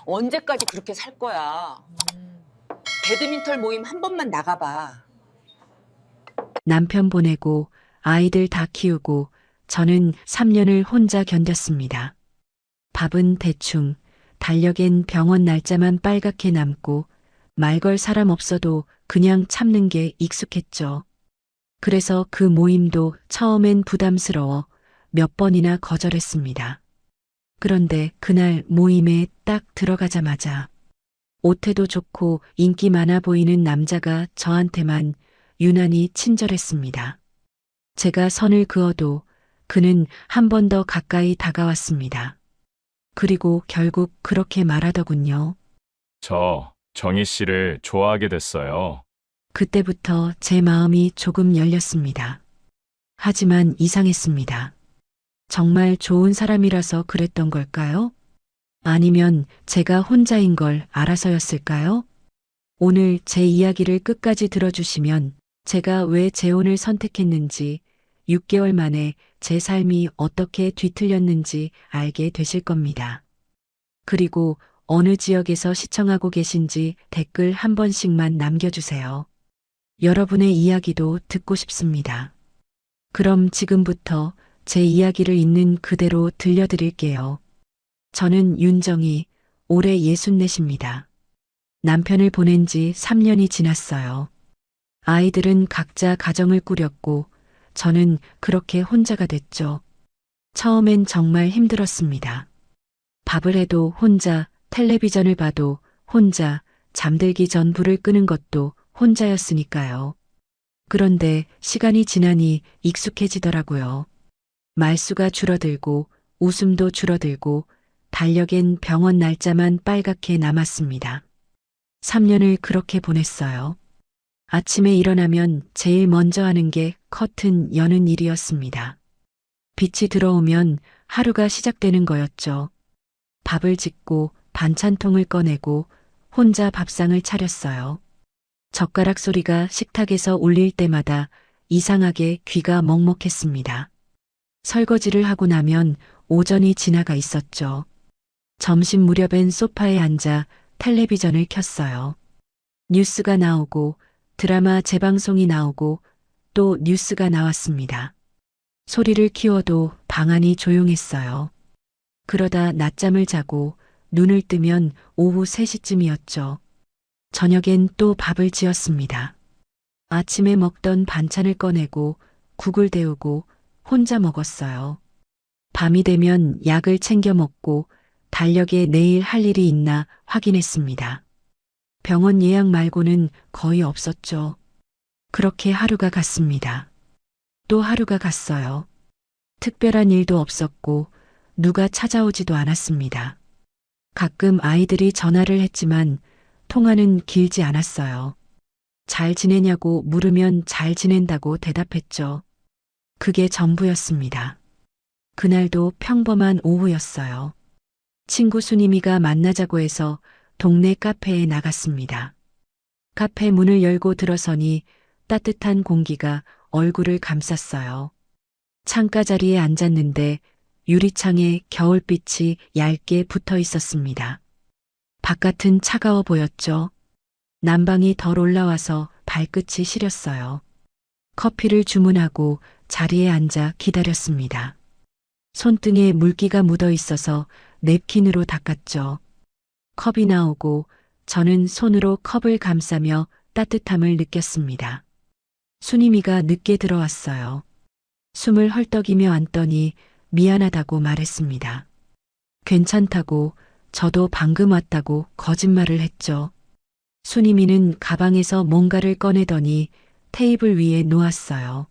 언제까지 그렇게 살 거야? 배드민턴 모임 한 번만 나가봐. 남편 보내고 아이들 다 키우고 저는 3년을 혼자 견뎠습니다. 밥은 대충, 달력엔 병원 날짜만 빨갛게 남고 말 걸 사람 없어도 그냥 참는 게 익숙했죠. 그래서 그 모임도 처음엔 부담스러워 몇 번이나 거절했습니다. 그런데 그날 모임에 딱 들어가자마자 옷태도 좋고 인기 많아 보이는 남자가 저한테만 유난히 친절했습니다. 제가 선을 그어도 그는 한 번 더 가까이 다가왔습니다. 그리고 결국 그렇게 말하더군요. 저 정희 씨를 좋아하게 됐어요. 그때부터 제 마음이 조금 열렸습니다. 하지만 이상했습니다. 정말 좋은 사람이라서 그랬던 걸까요? 아니면 제가 혼자인 걸 알아서였을까요? 오늘 제 이야기를 끝까지 들어주시면 제가 왜 재혼을 선택했는지 6개월 만에 제 삶이 어떻게 뒤틀렸는지 알게 되실 겁니다. 그리고 어느 지역에서 시청하고 계신지 댓글 한 번씩만 남겨주세요. 여러분의 이야기도 듣고 싶습니다. 그럼 지금부터 제 이야기를 있는 그대로 들려드릴게요. 저는 윤정희, 올해 64입니다. 남편을 보낸 지 3년이 지났어요. 아이들은 각자 가정을 꾸렸고 저는 그렇게 혼자가 됐죠. 처음엔 정말 힘들었습니다. 밥을 해도 혼자, 텔레비전을 봐도 혼자, 잠들기 전 불을 끄는 것도 혼자였으니까요. 그런데 시간이 지나니 익숙해지더라고요. 말수가 줄어들고 웃음도 줄어들고 달력엔 병원 날짜만 빨갛게 남았습니다. 3년을 그렇게 보냈어요. 아침에 일어나면 제일 먼저 하는 게 커튼 여는 일이었습니다. 빛이 들어오면 하루가 시작되는 거였죠. 밥을 짓고 반찬통을 꺼내고 혼자 밥상을 차렸어요. 젓가락 소리가 식탁에서 울릴 때마다 이상하게 귀가 먹먹했습니다. 설거지를 하고 나면 오전이 지나가 있었죠. 점심 무렵엔 소파에 앉아 텔레비전을 켰어요. 뉴스가 나오고 드라마 재방송이 나오고 또 뉴스가 나왔습니다. 소리를 키워도 방 안이 조용했어요. 그러다 낮잠을 자고 눈을 뜨면 오후 3시쯤이었죠. 저녁엔 또 밥을 지었습니다. 아침에 먹던 반찬을 꺼내고 국을 데우고 혼자 먹었어요. 밤이 되면 약을 챙겨 먹고 달력에 내일 할 일이 있나 확인했습니다. 병원 예약 말고는 거의 없었죠. 그렇게 하루가 갔습니다. 또 하루가 갔어요. 특별한 일도 없었고 누가 찾아오지도 않았습니다. 가끔 아이들이 전화를 했지만 통화는 길지 않았어요. 잘 지내냐고 물으면 잘 지낸다고 대답했죠. 그게 전부였습니다. 그날도 평범한 오후였어요. 친구 순임이가 만나자고 해서 동네 카페에 나갔습니다. 카페 문을 열고 들어서니 따뜻한 공기가 얼굴을 감쌌어요. 창가 자리에 앉았는데 유리창에 겨울빛이 얇게 붙어 있었습니다. 바깥은 차가워 보였죠. 난방이 덜 올라와서 발끝이 시렸어요. 커피를 주문하고 자리에 앉아 기다렸습니다. 손등에 물기가 묻어 있어서 냅킨으로 닦았죠. 컵이 나오고 저는 손으로 컵을 감싸며 따뜻함을 느꼈습니다. 순임이가 늦게 들어왔어요. 숨을 헐떡이며 앉더니 미안하다고 말했습니다. 괜찮다고 저도 방금 왔다고 거짓말을 했죠. 순임이는 가방에서 뭔가를 꺼내더니 테이블 위에 놓았어요.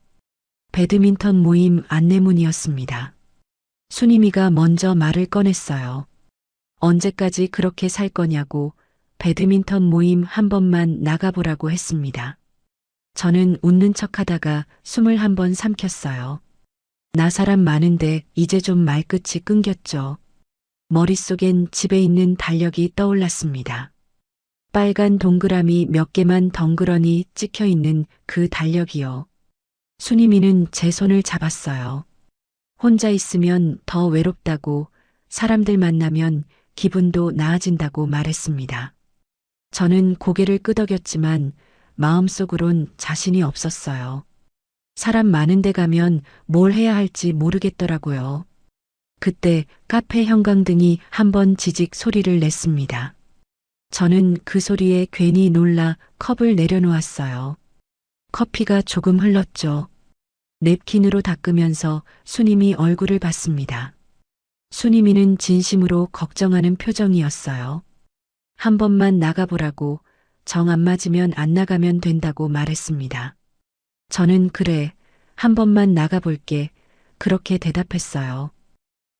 배드민턴 모임 안내문이었습니다. 순임이가 먼저 말을 꺼냈어요. 언제까지 그렇게 살 거냐고 배드민턴 모임 한 번만 나가보라고 했습니다. 저는 웃는 척 하다가 숨을 한 번 삼켰어요. 나 사람 많은데 이제 좀 말끝이 끊겼죠. 머릿속엔 집에 있는 달력이 떠올랐습니다. 빨간 동그라미 몇 개만 덩그러니 찍혀 있는 그 달력이요. 순임이는 제 손을 잡았어요. 혼자 있으면 더 외롭다고, 사람들 만나면 기분도 나아진다고 말했습니다. 저는 고개를 끄덕였지만 마음속으론 자신이 없었어요. 사람 많은 데 가면 뭘 해야 할지 모르겠더라고요. 그때 카페 형광등이 한번 지직 소리를 냈습니다. 저는 그 소리에 괜히 놀라 컵을 내려놓았어요. 커피가 조금 흘렀죠. 냅킨으로 닦으면서 수님이 얼굴을 봤습니다. 수님이는 진심으로 걱정하는 표정이었어요. 한 번만 나가보라고, 정 안 맞으면 안 나가면 된다고 말했습니다. 저는 그래, 한 번만 나가볼게, 그렇게 대답했어요.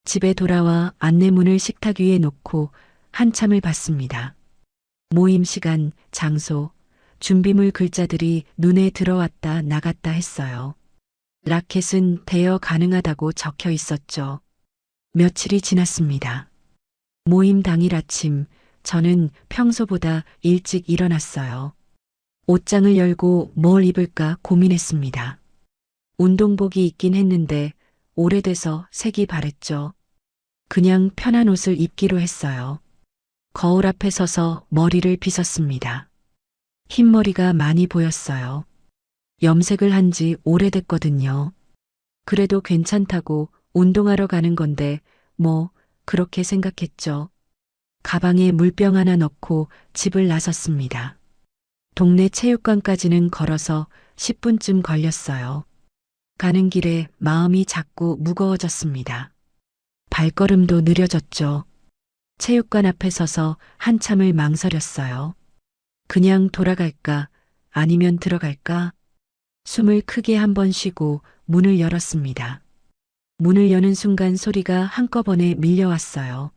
집에 돌아와 안내문을 식탁 위에 놓고 한참을 봤습니다. 모임 시간, 장소, 준비물 글자들이 눈에 들어왔다 나갔다 했어요. 라켓은 대여 가능하다고 적혀 있었죠. 며칠이 지났습니다. 모임 당일 아침, 저는 평소보다 일찍 일어났어요. 옷장을 열고 뭘 입을까 고민했습니다. 운동복이 있긴 했는데 오래돼서 색이 바랬죠. 그냥 편한 옷을 입기로 했어요. 거울 앞에 서서 머리를 빗었습니다. 흰머리가 많이 보였어요. 염색을 한 지 오래됐거든요. 그래도 괜찮다고 운동하러 가는 건데 뭐 그렇게 생각했죠. 가방에 물병 하나 넣고 집을 나섰습니다. 동네 체육관까지는 걸어서 10분쯤 걸렸어요. 가는 길에 마음이 자꾸 무거워졌습니다. 발걸음도 느려졌죠. 체육관 앞에 서서 한참을 망설였어요. 그냥 돌아갈까? 아니면 들어갈까? 숨을 크게 한번 쉬고 문을 열었습니다. 문을 여는 순간 소리가 한꺼번에 밀려왔어요.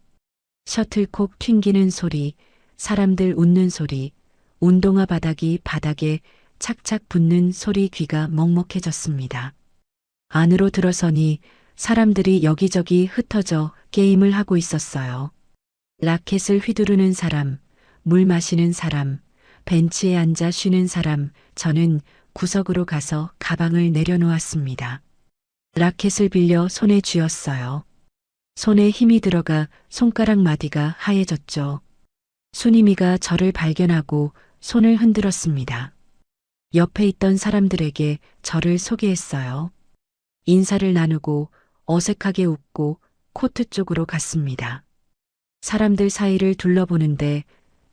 셔틀콕 튕기는 소리, 사람들 웃는 소리, 운동화 바닥이 바닥에 착착 붙는 소리 귀가 먹먹해졌습니다. 안으로 들어서니 사람들이 여기저기 흩어져 게임을 하고 있었어요. 라켓을 휘두르는 사람, 물 마시는 사람, 벤치에 앉아 쉬는 사람, 저는 구석으로 가서 가방을 내려놓았습니다. 라켓을 빌려 손에 쥐었어요. 손에 힘이 들어가 손가락 마디가 하얘졌죠. 수님이가 저를 발견하고 손을 흔들었습니다. 옆에 있던 사람들에게 저를 소개했어요. 인사를 나누고 어색하게 웃고 코트 쪽으로 갔습니다. 사람들 사이를 둘러보는데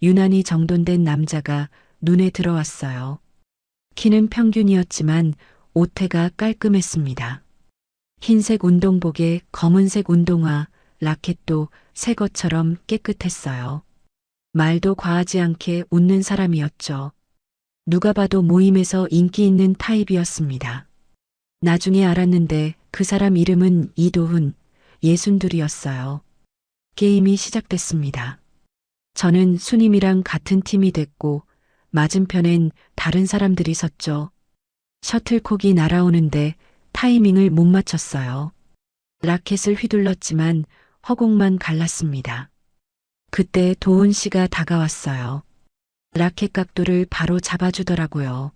유난히 정돈된 남자가 눈에 들어왔어요. 키는 평균이었지만 옷태가 깔끔했습니다. 흰색 운동복에 검은색 운동화, 라켓도 새 것처럼 깨끗했어요. 말도 과하지 않게 웃는 사람이었죠. 누가 봐도 모임에서 인기 있는 타입이었습니다. 나중에 알았는데 그 사람 이름은 이도훈, 62이었어요. 게임이 시작됐습니다. 저는 수님이랑 같은 팀이 됐고 맞은편엔 다른 사람들이 섰죠. 셔틀콕이 날아오는데 타이밍을 못 맞췄어요. 라켓을 휘둘렀지만 허공만 갈랐습니다. 그때 도훈 씨가 다가왔어요. 라켓 각도를 바로 잡아주더라고요.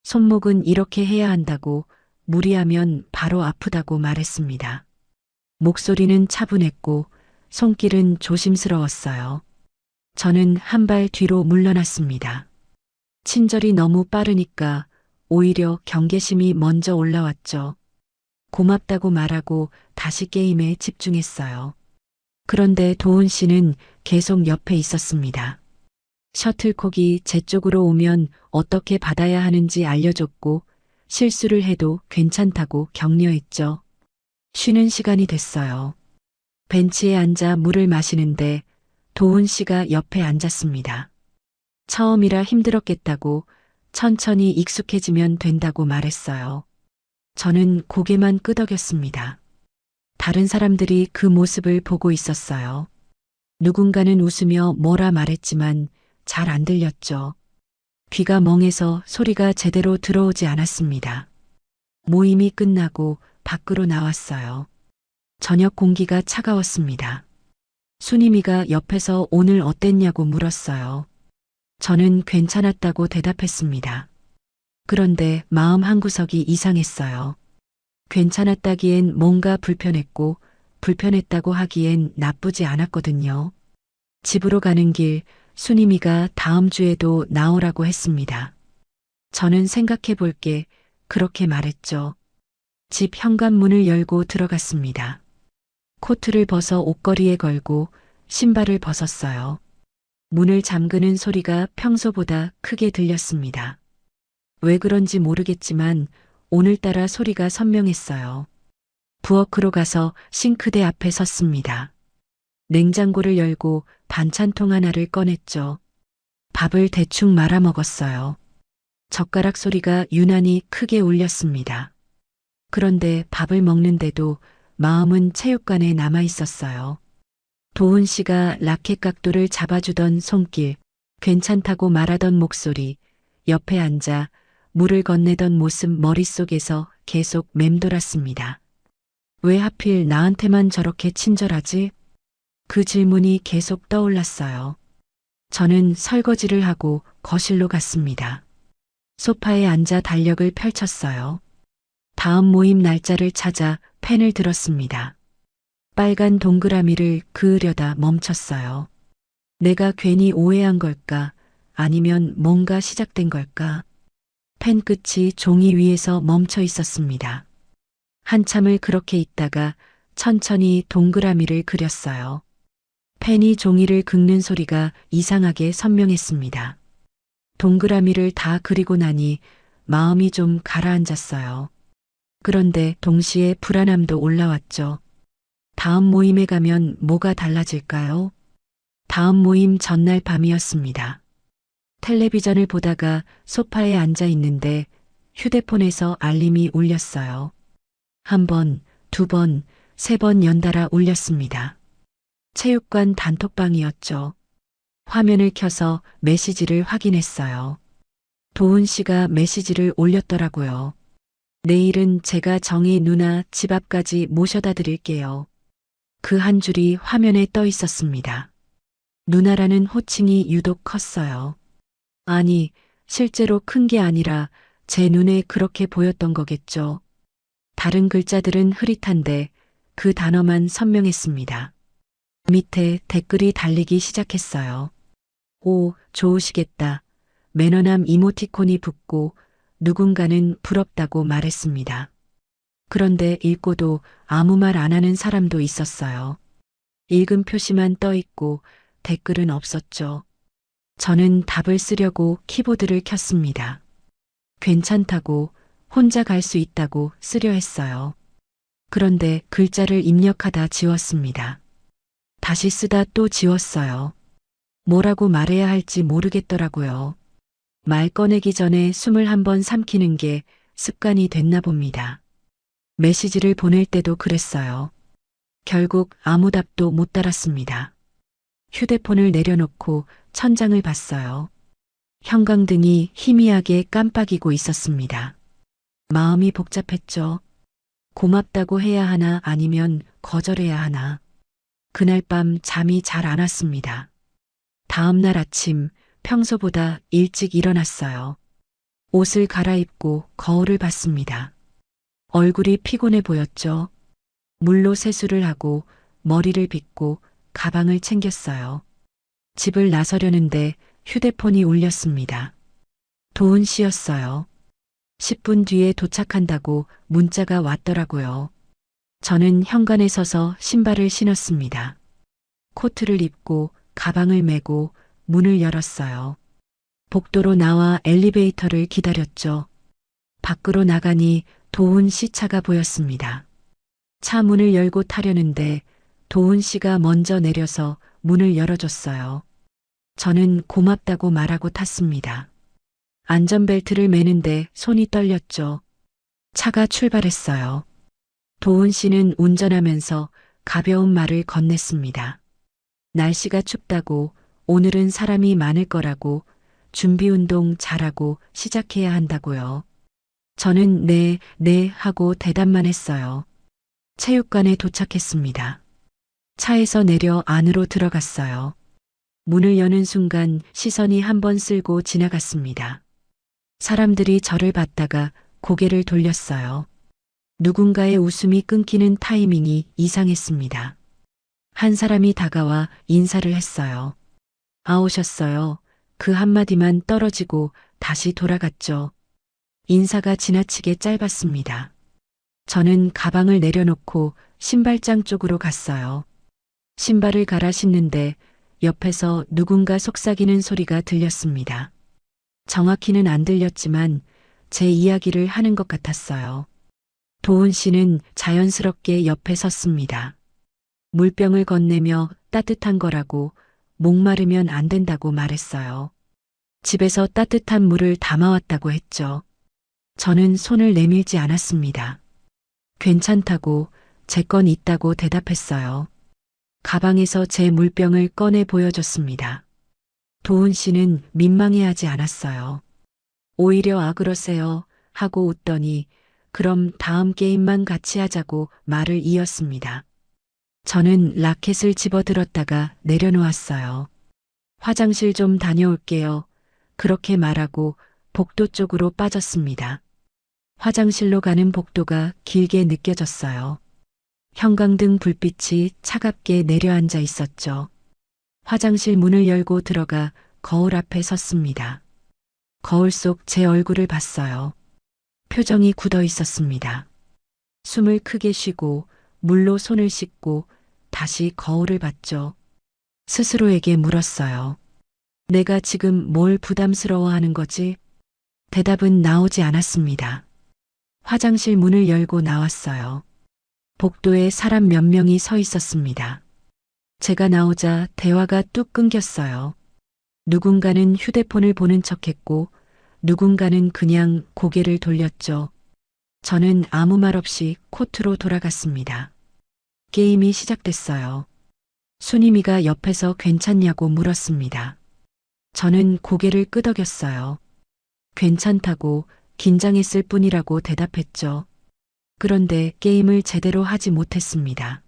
손목은 이렇게 해야 한다고, 무리하면 바로 아프다고 말했습니다. 목소리는 차분했고 손길은 조심스러웠어요. 저는 한 발 뒤로 물러났습니다. 친절이 너무 빠르니까 오히려 경계심이 먼저 올라왔죠. 고맙다고 말하고 다시 게임에 집중했어요. 그런데 도훈 씨는 계속 옆에 있었습니다. 셔틀콕이 제 쪽으로 오면 어떻게 받아야 하는지 알려줬고 실수를 해도 괜찮다고 격려했죠. 쉬는 시간이 됐어요. 벤치에 앉아 물을 마시는데 도훈 씨가 옆에 앉았습니다. 처음이라 힘들었겠다고 천천히 익숙해지면 된다고 말했어요. 저는 고개만 끄덕였습니다. 다른 사람들이 그 모습을 보고 있었어요. 누군가는 웃으며 뭐라 말했지만 잘 안 들렸죠. 귀가 멍해서 소리가 제대로 들어오지 않았습니다. 모임이 끝나고 밖으로 나왔어요. 저녁 공기가 차가웠습니다. 수님이가 옆에서 오늘 어땠냐고 물었어요. 저는 괜찮았다고 대답했습니다. 그런데 마음 한구석이 이상했어요. 괜찮았다기엔 뭔가 불편했고 불편했다고 하기엔 나쁘지 않았거든요. 집으로 가는 길 순임이가 다음 주에도 나오라고 했습니다. 저는 생각해 볼게 그렇게 말했죠. 집 현관문을 열고 들어갔습니다. 코트를 벗어 옷걸이에 걸고 신발을 벗었어요. 문을 잠그는 소리가 평소보다 크게 들렸습니다. 왜 그런지 모르겠지만 오늘따라 소리가 선명했어요. 부엌으로 가서 싱크대 앞에 섰습니다. 냉장고를 열고 반찬통 하나를 꺼냈죠. 밥을 대충 말아 먹었어요. 젓가락 소리가 유난히 크게 울렸습니다. 그런데 밥을 먹는데도 마음은 체육관에 남아 있었어요. 도훈 씨가 라켓 각도를 잡아주던 손길, 괜찮다고 말하던 목소리, 옆에 앉아 물을 건네던 모습 머릿속에서 계속 맴돌았습니다. 왜 하필 나한테만 저렇게 친절하지? 그 질문이 계속 떠올랐어요. 저는 설거지를 하고 거실로 갔습니다. 소파에 앉아 달력을 펼쳤어요. 다음 모임 날짜를 찾아 펜을 들었습니다. 빨간 동그라미를 그으려다 멈췄어요. 내가 괜히 오해한 걸까? 아니면 뭔가 시작된 걸까? 펜 끝이 종이 위에서 멈춰 있었습니다. 한참을 그렇게 있다가 천천히 동그라미를 그렸어요. 펜이 종이를 긁는 소리가 이상하게 선명했습니다. 동그라미를 다 그리고 나니 마음이 좀 가라앉았어요. 그런데 동시에 불안함도 올라왔죠. 다음 모임에 가면 뭐가 달라질까요? 다음 모임 전날 밤이었습니다. 텔레비전을 보다가 소파에 앉아 있는데 휴대폰에서 알림이 울렸어요. 한 번, 두 번, 세 번 연달아 울렸습니다. 체육관 단톡방이었죠. 화면을 켜서 메시지를 확인했어요. 도훈 씨가 메시지를 올렸더라고요. 내일은 제가 정희 누나 집 앞까지 모셔다 드릴게요. 그 한 줄이 화면에 떠 있었습니다. 누나라는 호칭이 유독 컸어요. 아니, 실제로 큰 게 아니라 제 눈에 그렇게 보였던 거겠죠. 다른 글자들은 흐릿한데 그 단어만 선명했습니다. 밑에 댓글이 달리기 시작했어요. 오, 좋으시겠다. 매너남 이모티콘이 붙고 누군가는 부럽다고 말했습니다. 그런데 읽고도 아무 말 안 하는 사람도 있었어요. 읽은 표시만 떠 있고 댓글은 없었죠. 저는 답을 쓰려고 키보드를 켰습니다. 괜찮다고, 혼자 갈 수 있다고 쓰려 했어요. 그런데 글자를 입력하다 지웠습니다. 다시 쓰다 또 지웠어요. 뭐라고 말해야 할지 모르겠더라고요. 말 꺼내기 전에 숨을 한번 삼키는 게 습관이 됐나 봅니다. 메시지를 보낼 때도 그랬어요. 결국 아무 답도 못 달았습니다. 휴대폰을 내려놓고 천장을 봤어요. 형광등이 희미하게 깜빡이고 있었습니다. 마음이 복잡했죠. 고맙다고 해야 하나 아니면 거절해야 하나. 그날 밤 잠이 잘 안 왔습니다. 다음 날 아침 평소보다 일찍 일어났어요. 옷을 갈아입고 거울을 봤습니다. 얼굴이 피곤해 보였죠. 물로 세수를 하고 머리를 빗고 가방을 챙겼어요. 집을 나서려는데 휴대폰이 울렸습니다. 도훈 씨였어요. 10분 뒤에 도착한다고 문자가 왔더라고요. 저는 현관에 서서 신발을 신었습니다. 코트를 입고 가방을 메고 문을 열었어요. 복도로 나와 엘리베이터를 기다렸죠. 밖으로 나가니 도훈 씨 차가 보였습니다. 차 문을 열고 타려는데 도훈 씨가 먼저 내려서 문을 열어줬어요. 저는 고맙다고 말하고 탔습니다. 안전벨트를 매는데 손이 떨렸죠. 차가 출발했어요. 도훈 씨는 운전하면서 가벼운 말을 건넸습니다. 날씨가 춥다고, 오늘은 사람이 많을 거라고, 준비 운동 잘하고 시작해야 한다고요. 저는 네 하고 대답만 했어요. 체육관에 도착했습니다. 차에서 내려 안으로 들어갔어요. 문을 여는 순간 시선이 한 번 쓸고 지나갔습니다. 사람들이 저를 봤다가 고개를 돌렸어요. 누군가의 웃음이 끊기는 타이밍이 이상했습니다. 한 사람이 다가와 인사를 했어요. 오셨어요. 그 한마디만 떨어지고 다시 돌아갔죠. 인사가 지나치게 짧았습니다. 저는 가방을 내려놓고 신발장 쪽으로 갔어요. 신발을 갈아 신는데 옆에서 누군가 속삭이는 소리가 들렸습니다. 정확히는 안 들렸지만 제 이야기를 하는 것 같았어요. 도훈 씨는 자연스럽게 옆에 섰습니다. 물병을 건네며 따뜻한 거라고 목마르면 안 된다고 말했어요. 집에서 따뜻한 물을 담아왔다고 했죠. 저는 손을 내밀지 않았습니다. 괜찮다고 제 건 있다고 대답했어요. 가방에서 제 물병을 꺼내 보여줬습니다. 도훈 씨는 민망해하지 않았어요. 오히려 그러세요 하고 웃더니 그럼 다음 게임만 같이 하자고 말을 이었습니다. 저는 라켓을 집어들었다가 내려놓았어요. 화장실 좀 다녀올게요. 그렇게 말하고 복도 쪽으로 빠졌습니다. 화장실로 가는 복도가 길게 느껴졌어요. 형광등 불빛이 차갑게 내려앉아 있었죠. 화장실 문을 열고 들어가 거울 앞에 섰습니다. 거울 속 제 얼굴을 봤어요. 표정이 굳어 있었습니다. 숨을 크게 쉬고 물로 손을 씻고 다시 거울을 봤죠. 스스로에게 물었어요. 내가 지금 뭘 부담스러워하는 거지? 대답은 나오지 않았습니다. 화장실 문을 열고 나왔어요. 복도에 사람 몇 명이 서 있었습니다. 제가 나오자 대화가 뚝 끊겼어요. 누군가는 휴대폰을 보는 척했고 누군가는 그냥 고개를 돌렸죠. 저는 아무 말 없이 코트로 돌아갔습니다. 게임이 시작됐어요. 순이미가 옆에서 괜찮냐고 물었습니다. 저는 고개를 끄덕였어요. 괜찮다고 긴장했을 뿐이라고 대답했죠. 그런데 게임을 제대로 하지 못했습니다.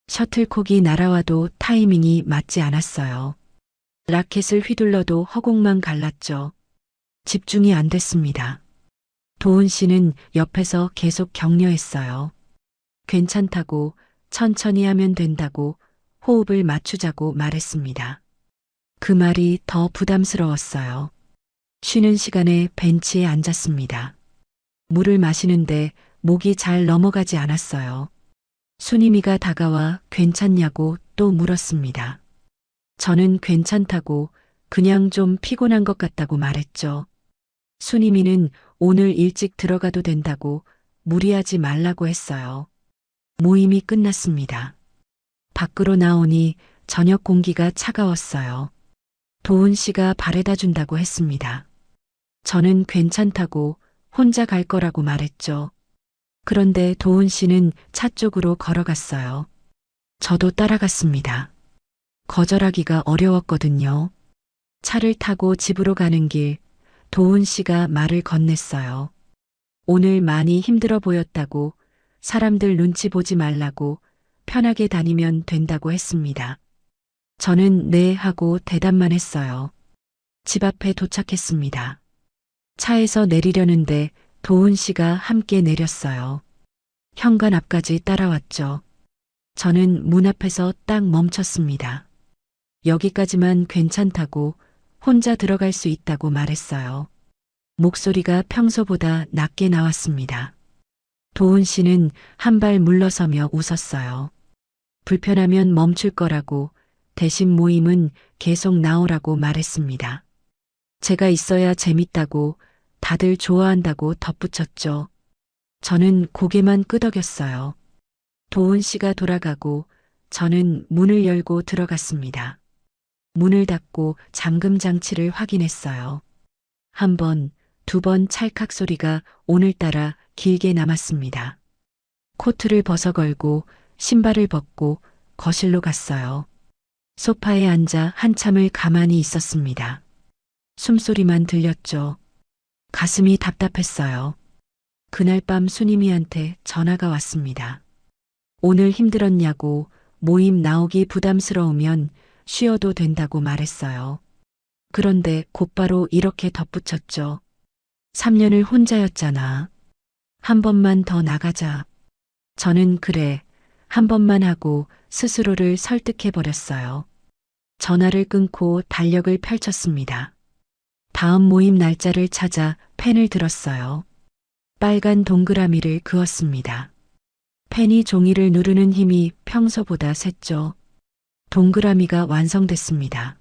셔틀콕이 날아와도 타이밍이 맞지 않았어요. 라켓을 휘둘러도 허공만 갈랐죠. 집중이 안 됐습니다. 도훈 씨는 옆에서 계속 격려했어요. 괜찮다고, 천천히 하면 된다고, 호흡을 맞추자고 말했습니다. 그 말이 더 부담스러웠어요. 쉬는 시간에 벤치에 앉았습니다. 물을 마시는데 목이 잘 넘어가지 않았어요. 순이미가 다가와 괜찮냐고 또 물었습니다. 저는 괜찮다고 그냥 좀 피곤한 것 같다고 말했죠. 순이미는 오늘 일찍 들어가도 된다고 무리하지 말라고 했어요. 모임이 끝났습니다. 밖으로 나오니 저녁 공기가 차가웠어요. 도훈 씨가 바래다 준다고 했습니다. 저는 괜찮다고 혼자 갈 거라고 말했죠. 그런데 도훈 씨는 차 쪽으로 걸어갔어요. 저도 따라갔습니다. 거절하기가 어려웠거든요. 차를 타고 집으로 가는 길, 도훈 씨가 말을 건넸어요. 오늘 많이 힘들어 보였다고, 사람들 눈치 보지 말라고, 편하게 다니면 된다고 했습니다. 저는 네 하고 대답만 했어요. 집 앞에 도착했습니다. 차에서 내리려는데 도훈 씨가 함께 내렸어요. 현관 앞까지 따라왔죠. 저는 문 앞에서 딱 멈췄습니다. 여기까지만 괜찮다고 혼자 들어갈 수 있다고 말했어요. 목소리가 평소보다 낮게 나왔습니다. 도훈 씨는 한 발 물러서며 웃었어요. 불편하면 멈출 거라고 대신 모임은 계속 나오라고 말했습니다. 제가 있어야 재밌다고 다들 좋아한다고 덧붙였죠. 저는 고개만 끄덕였어요. 도훈 씨가 돌아가고 저는 문을 열고 들어갔습니다. 문을 닫고 잠금 장치를 확인했어요. 한 번, 두 번 찰칵 소리가 오늘따라 길게 남았습니다. 코트를 벗어 걸고 신발을 벗고 거실로 갔어요. 소파에 앉아 한참을 가만히 있었습니다. 숨소리만 들렸죠. 가슴이 답답했어요. 그날 밤 순이미한테 전화가 왔습니다. 오늘 힘들었냐고 모임 나오기 부담스러우면 쉬어도 된다고 말했어요. 그런데 곧바로 이렇게 덧붙였죠. 3년을 혼자였잖아. 한 번만 더 나가자. 저는 그래 한 번만 하고 스스로를 설득해 버렸어요. 전화를 끊고 달력을 펼쳤습니다. 다음 모임 날짜를 찾아 펜을 들었어요. 빨간 동그라미를 그었습니다. 펜이 종이를 누르는 힘이 평소보다 셌죠. 동그라미가 완성됐습니다.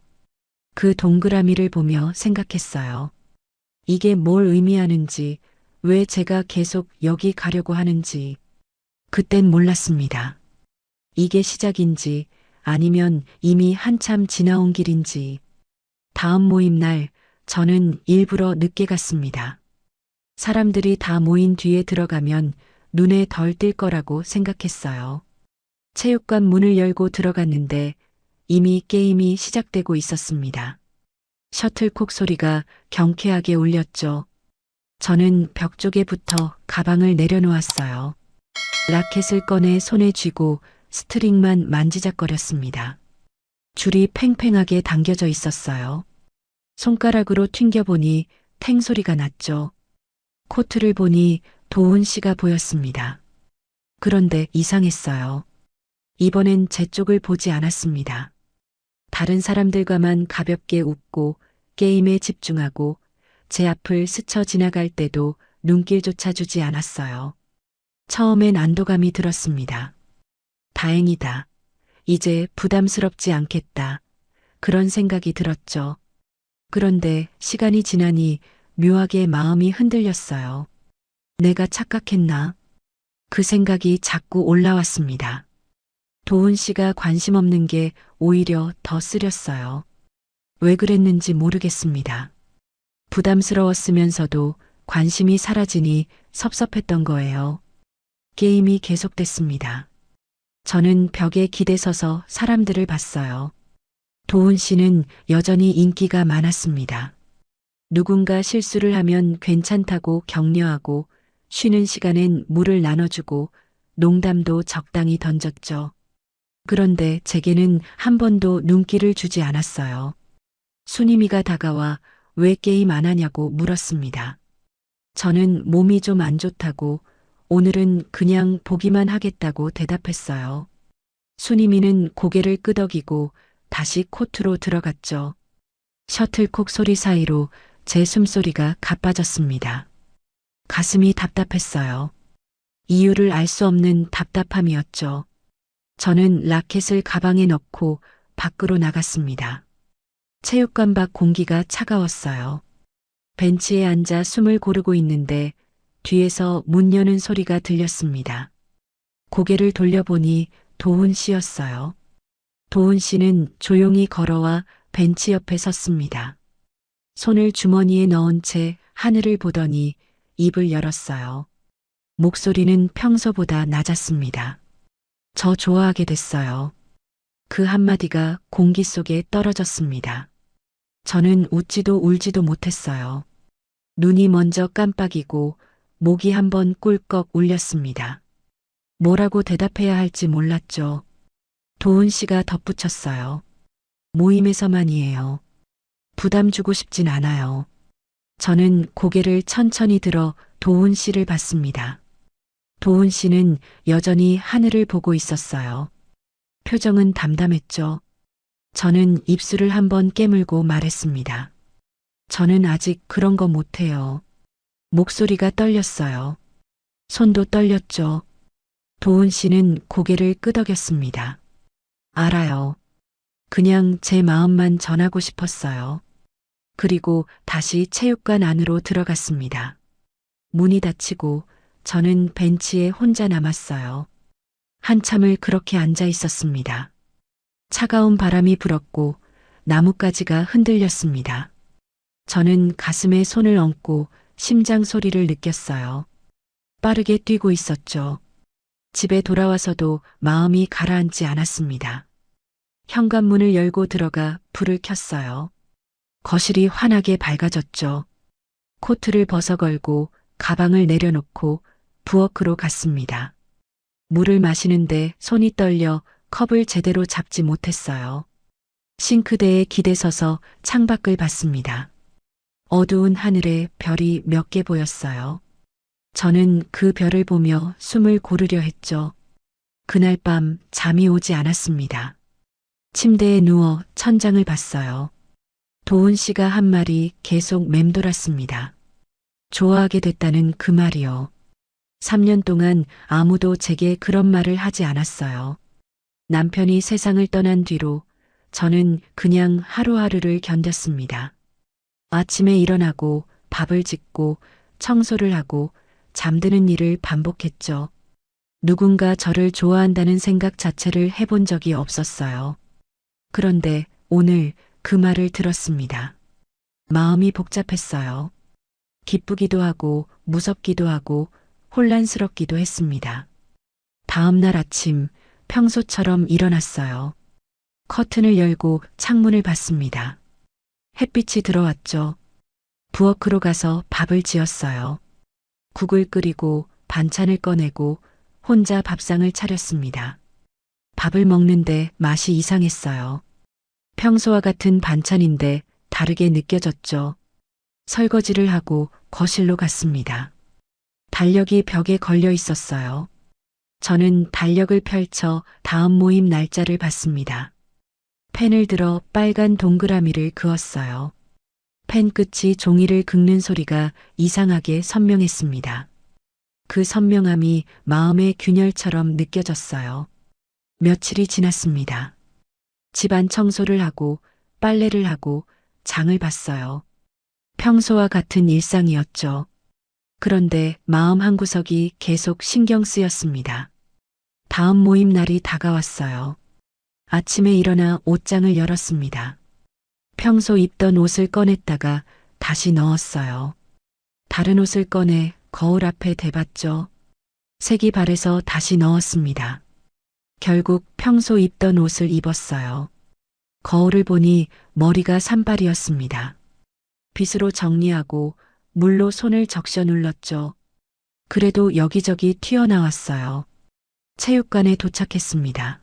그 동그라미를 보며 생각했어요. 이게 뭘 의미하는지, 왜 제가 계속 여기 가려고 하는지, 그땐 몰랐습니다. 이게 시작인지, 아니면 이미 한참 지나온 길인지. 다음 모임 날, 저는 일부러 늦게 갔습니다. 사람들이 다 모인 뒤에 들어가면 눈에 덜 띌 거라고 생각했어요. 체육관 문을 열고 들어갔는데 이미 게임이 시작되고 있었습니다. 셔틀콕 소리가 경쾌하게 울렸죠. 저는 벽 쪽에 붙어 가방을 내려놓았어요. 라켓을 꺼내 손에 쥐고 스트링만 만지작거렸습니다. 줄이 팽팽하게 당겨져 있었어요. 손가락으로 튕겨보니 탱 소리가 났죠. 코트를 보니 도훈 씨가 보였습니다. 그런데 이상했어요. 이번엔 제 쪽을 보지 않았습니다. 다른 사람들과만 가볍게 웃고 게임에 집중하고 제 앞을 스쳐 지나갈 때도 눈길조차 주지 않았어요. 처음엔 안도감이 들었습니다. 다행이다. 이제 부담스럽지 않겠다. 그런 생각이 들었죠. 그런데 시간이 지나니 묘하게 마음이 흔들렸어요. 내가 착각했나? 그 생각이 자꾸 올라왔습니다. 도훈 씨가 관심 없는 게 오히려 더 쓰렸어요. 왜 그랬는지 모르겠습니다. 부담스러웠으면서도 관심이 사라지니 섭섭했던 거예요. 게임이 계속됐습니다. 저는 벽에 기대서서 사람들을 봤어요. 도훈 씨는 여전히 인기가 많았습니다. 누군가 실수를 하면 괜찮다고 격려하고 쉬는 시간엔 물을 나눠주고 농담도 적당히 던졌죠. 그런데 제게는 한 번도 눈길을 주지 않았어요. 순임이가 다가와 왜 게임 안 하냐고 물었습니다. 저는 몸이 좀 안 좋다고 오늘은 그냥 보기만 하겠다고 대답했어요. 순임이는 고개를 끄덕이고 다시 코트로 들어갔죠. 셔틀콕 소리 사이로 제 숨소리가 가빠졌습니다. 가슴이 답답했어요. 이유를 알 수 없는 답답함이었죠. 저는 라켓을 가방에 넣고 밖으로 나갔습니다. 체육관 밖 공기가 차가웠어요. 벤치에 앉아 숨을 고르고 있는데 뒤에서 문 여는 소리가 들렸습니다. 고개를 돌려보니 도훈 씨였어요. 도훈 씨는 조용히 걸어와 벤치 옆에 섰습니다. 손을 주머니에 넣은 채 하늘을 보더니 입을 열었어요. 목소리는 평소보다 낮았습니다. 저 좋아하게 됐어요. 그 한마디가 공기 속에 떨어졌습니다. 저는 웃지도 울지도 못했어요. 눈이 먼저 깜빡이고 목이 한번 꿀꺽 울렸습니다. 뭐라고 대답해야 할지 몰랐죠. 도훈 씨가 덧붙였어요. 모임에서만이에요. 부담 주고 싶진 않아요. 저는 고개를 천천히 들어 도훈 씨를 봤습니다. 도훈 씨는 여전히 하늘을 보고 있었어요. 표정은 담담했죠. 저는 입술을 한번 깨물고 말했습니다. 저는 아직 그런 거 못해요. 목소리가 떨렸어요. 손도 떨렸죠. 도훈 씨는 고개를 끄덕였습니다. 알아요. 그냥 제 마음만 전하고 싶었어요. 그리고 다시 체육관 안으로 들어갔습니다. 문이 닫히고 저는 벤치에 혼자 남았어요. 한참을 그렇게 앉아 있었습니다. 차가운 바람이 불었고 나뭇가지가 흔들렸습니다. 저는 가슴에 손을 얹고 심장 소리를 느꼈어요. 빠르게 뛰고 있었죠. 집에 돌아와서도 마음이 가라앉지 않았습니다. 현관문을 열고 들어가 불을 켰어요. 거실이 환하게 밝아졌죠. 코트를 벗어걸고 가방을 내려놓고 부엌으로 갔습니다. 물을 마시는데 손이 떨려 컵을 제대로 잡지 못했어요. 싱크대에 기대서서 창밖을 봤습니다. 어두운 하늘에 별이 몇 개 보였어요. 저는 그 별을 보며 숨을 고르려 했죠. 그날 밤 잠이 오지 않았습니다. 침대에 누워 천장을 봤어요. 도훈 씨가 한 말이 계속 맴돌았습니다. 좋아하게 됐다는 그 말이요. 3년 동안 아무도 제게 그런 말을 하지 않았어요. 남편이 세상을 떠난 뒤로 저는 그냥 하루하루를 견뎠습니다. 아침에 일어나고 밥을 짓고 청소를 하고 잠드는 일을 반복했죠. 누군가 저를 좋아한다는 생각 자체를 해본 적이 없었어요. 그런데 오늘 그 말을 들었습니다. 마음이 복잡했어요. 기쁘기도 하고 무섭기도 하고 혼란스럽기도 했습니다. 다음 날 아침 평소처럼 일어났어요. 커튼을 열고 창문을 봤습니다. 햇빛이 들어왔죠. 부엌으로 가서 밥을 지었어요. 국을 끓이고 반찬을 꺼내고 혼자 밥상을 차렸습니다. 밥을 먹는데 맛이 이상했어요. 평소와 같은 반찬인데 다르게 느껴졌죠. 설거지를 하고 거실로 갔습니다. 달력이 벽에 걸려 있었어요. 저는 달력을 펼쳐 다음 모임 날짜를 봤습니다. 펜을 들어 빨간 동그라미를 그었어요. 펜 끝이 종이를 긁는 소리가 이상하게 선명했습니다. 그 선명함이 마음의 균열처럼 느껴졌어요. 며칠이 지났습니다. 집안 청소를 하고 빨래를 하고 장을 봤어요. 평소와 같은 일상이었죠. 그런데 마음 한구석이 계속 신경 쓰였습니다. 다음 모임 날이 다가왔어요. 아침에 일어나 옷장을 열었습니다. 평소 입던 옷을 꺼냈다가 다시 넣었어요. 다른 옷을 꺼내 거울 앞에 대봤죠. 색이 바래서 다시 넣었습니다. 결국 평소 입던 옷을 입었어요. 거울을 보니 머리가 산발이었습니다. 빗으로 정리하고 물로 손을 적셔 눌렀죠. 그래도 여기저기 튀어나왔어요. 체육관에 도착했습니다.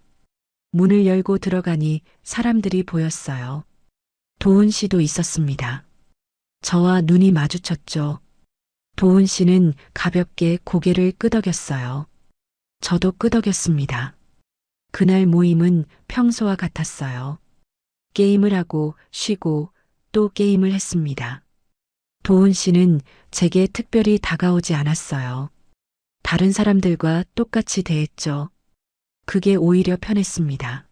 문을 열고 들어가니 사람들이 보였어요. 도훈 씨도 있었습니다. 저와 눈이 마주쳤죠. 도훈 씨는 가볍게 고개를 끄덕였어요. 저도 끄덕였습니다. 그날 모임은 평소와 같았어요. 게임을 하고 쉬고 또 게임을 했습니다. 도훈 씨는 제게 특별히 다가오지 않았어요. 다른 사람들과 똑같이 대했죠. 그게 오히려 편했습니다.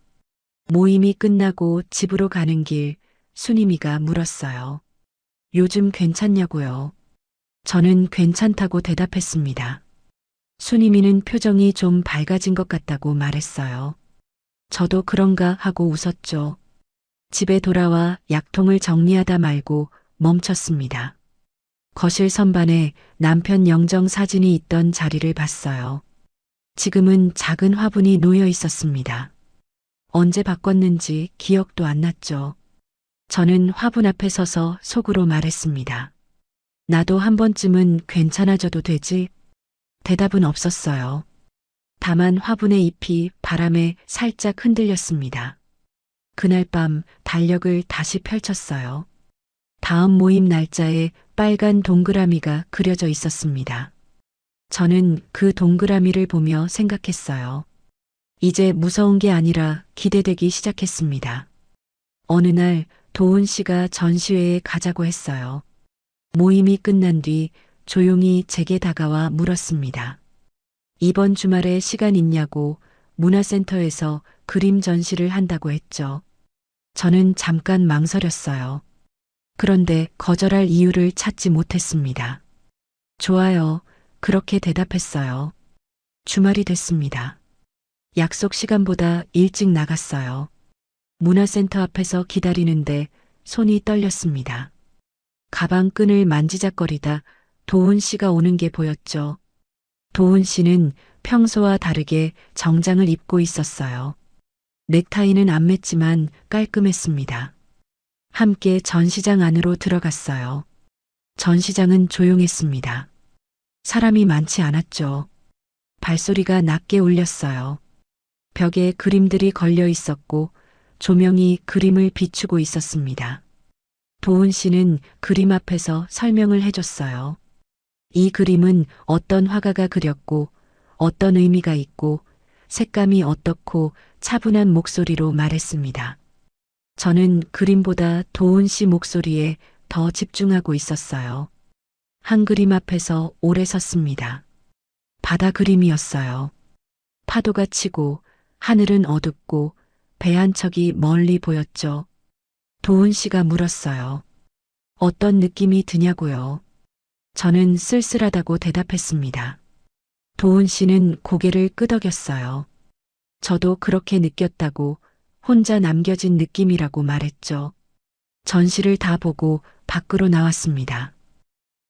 모임이 끝나고 집으로 가는 길 순임이가 물었어요. 요즘 괜찮냐고요? 저는 괜찮다고 대답했습니다. 순임이는 표정이 좀 밝아진 것 같다고 말했어요. 저도 그런가 하고 웃었죠. 집에 돌아와 약통을 정리하다 말고 멈췄습니다. 거실 선반에 남편 영정 사진이 있던 자리를 봤어요. 지금은 작은 화분이 놓여 있었습니다. 언제 바꿨는지 기억도 안 났죠. 저는 화분 앞에 서서 속으로 말했습니다. 나도 한 번쯤은 괜찮아져도 되지? 대답은 없었어요. 다만 화분의 잎이 바람에 살짝 흔들렸습니다. 그날 밤 달력을 다시 펼쳤어요. 다음 모임 날짜에 빨간 동그라미가 그려져 있었습니다. 저는 그 동그라미를 보며 생각했어요. 이제 무서운 게 아니라 기대되기 시작했습니다. 어느 날 도훈 씨가 전시회에 가자고 했어요. 모임이 끝난 뒤 조용히 제게 다가와 물었습니다. 이번 주말에 시간 있냐고 문화센터에서 그림 전시를 한다고 했죠. 저는 잠깐 망설였어요. 그런데 거절할 이유를 찾지 못했습니다. 좋아요. 그렇게 대답했어요. 주말이 됐습니다. 약속 시간보다 일찍 나갔어요. 문화센터 앞에서 기다리는데 손이 떨렸습니다. 가방 끈을 만지작거리다 도훈 씨가 오는 게 보였죠. 도훈 씨는 평소와 다르게 정장을 입고 있었어요. 넥타이는 안 맸지만 깔끔했습니다. 함께 전시장 안으로 들어갔어요. 전시장은 조용했습니다. 사람이 많지 않았죠. 발소리가 낮게 울렸어요. 벽에 그림들이 걸려 있었고 조명이 그림을 비추고 있었습니다. 도훈 씨는 그림 앞에서 설명을 해줬어요. 이 그림은 어떤 화가가 그렸고 어떤 의미가 있고 색감이 어떻고 차분한 목소리로 말했습니다. 저는 그림보다 도훈 씨 목소리에 더 집중하고 있었어요. 한 그림 앞에서 오래 섰습니다. 바다 그림이었어요. 파도가 치고 하늘은 어둡고 배 한 척이 멀리 보였죠. 도훈 씨가 물었어요. 어떤 느낌이 드냐고요. 저는 쓸쓸하다고 대답했습니다. 도훈 씨는 고개를 끄덕였어요. 저도 그렇게 느꼈다고 혼자 남겨진 느낌이라고 말했죠. 전시를 다 보고 밖으로 나왔습니다.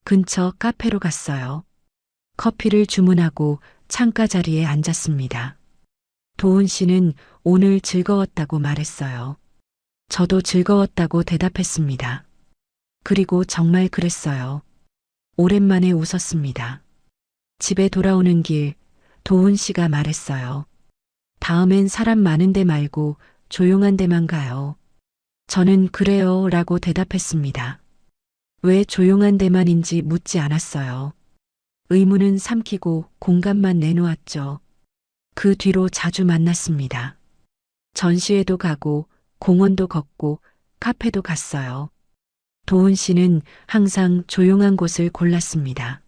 근처 카페로 갔어요. 커피를 주문하고 창가 자리에 앉았습니다. 도훈 씨는 오늘 즐거웠다고 말했어요. 저도 즐거웠다고 대답했습니다. 그리고 정말 그랬어요. 오랜만에 웃었습니다. 집에 돌아오는 길, 도훈 씨가 말했어요. 다음엔 사람 많은 데 말고 조용한 데만 가요. 저는 그래요 라고 대답했습니다. 왜 조용한 데만인지 묻지 않았어요. 의문은 삼키고 공감만 내놓았죠. 그 뒤로 자주 만났습니다. 전시회도 가고 공원도 걷고 카페도 갔어요. 도훈 씨는 항상 조용한 곳을 골랐습니다.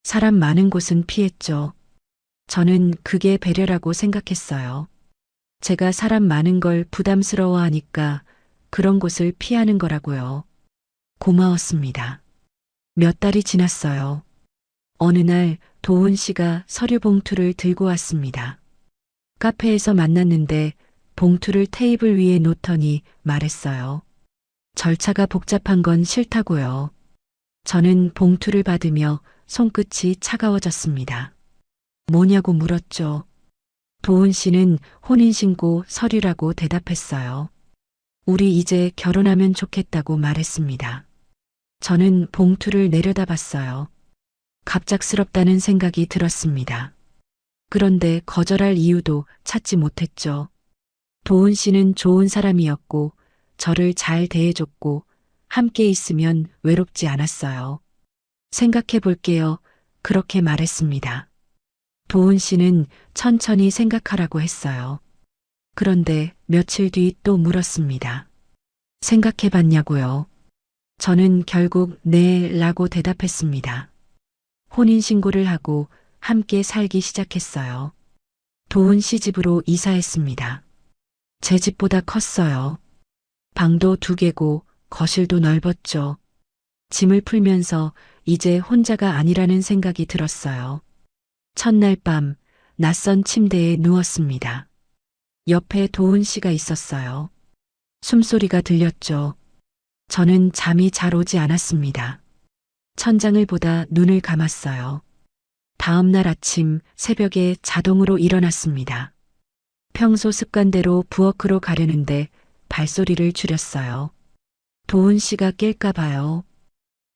사람 많은 곳은 피했죠. 저는 그게 배려라고 생각했어요. 제가 사람 많은 걸 부담스러워하니까 그런 곳을 피하는 거라고요. 고마웠습니다. 몇 달이 지났어요. 어느 날 도훈 씨가 서류 봉투를 들고 왔습니다. 카페에서 만났는데 봉투를 테이블 위에 놓더니 말했어요. 절차가 복잡한 건 싫다고요. 저는 봉투를 받으며 손끝이 차가워졌습니다. 뭐냐고 물었죠. 도훈 씨는 혼인신고 서류라고 대답했어요. 우리 이제 결혼하면 좋겠다고 말했습니다. 저는 봉투를 내려다봤어요. 갑작스럽다는 생각이 들었습니다. 그런데 거절할 이유도 찾지 못했죠. 도훈 씨는 좋은 사람이었고 저를 잘 대해줬고 함께 있으면 외롭지 않았어요. 생각해 볼게요. 그렇게 말했습니다. 도훈 씨는 천천히 생각하라고 했어요. 그런데 며칠 뒤 또 물었습니다. 생각해 봤냐고요? 저는 결국 네 라고 대답했습니다. 혼인신고를 하고 함께 살기 시작했어요. 도훈 씨 집으로 이사했습니다. 제 집보다 컸어요. 방도 2개고 거실도 넓었죠. 짐을 풀면서 이제 혼자가 아니라는 생각이 들었어요. 첫날 밤 낯선 침대에 누웠습니다. 옆에 도훈 씨가 있었어요. 숨소리가 들렸죠. 저는 잠이 잘 오지 않았습니다. 천장을 보다 눈을 감았어요. 다음 날 아침 새벽에 자동으로 일어났습니다. 평소 습관대로 부엌으로 가려는데 발소리를 줄였어요. 도훈 씨가 깰까 봐요.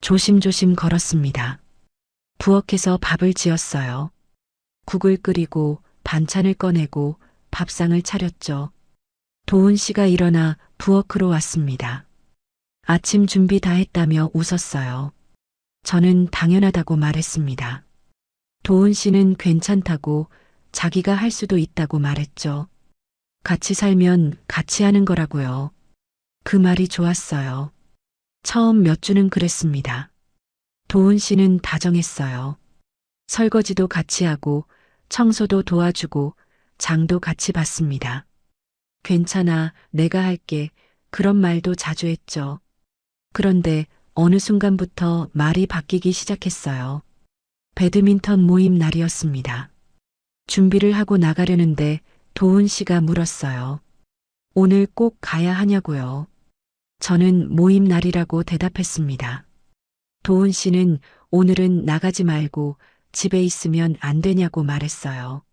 조심조심 걸었습니다. 부엌에서 밥을 지었어요. 국을 끓이고 반찬을 꺼내고 밥상을 차렸죠. 도훈 씨가 일어나 부엌으로 왔습니다. 아침 준비 다 했다며 웃었어요. 저는 당연하다고 말했습니다. 도훈 씨는 괜찮다고 자기가 할 수도 있다고 말했죠. 같이 살면 같이 하는 거라고요. 그 말이 좋았어요. 처음 몇 주는 그랬습니다. 도훈 씨는 다정했어요. 설거지도 같이 하고 청소도 도와주고 장도 같이 봤습니다. 괜찮아, 내가 할게. 그런 말도 자주 했죠. 그런데 어느 순간부터 말이 바뀌기 시작했어요. 배드민턴 모임 날이었습니다. 준비를 하고 나가려는데 도훈 씨가 물었어요. 오늘 꼭 가야 하냐고요. 저는 모임 날이라고 대답했습니다. 도훈 씨는 오늘은 나가지 말고 집에 있으면 안 되냐고 말했어요.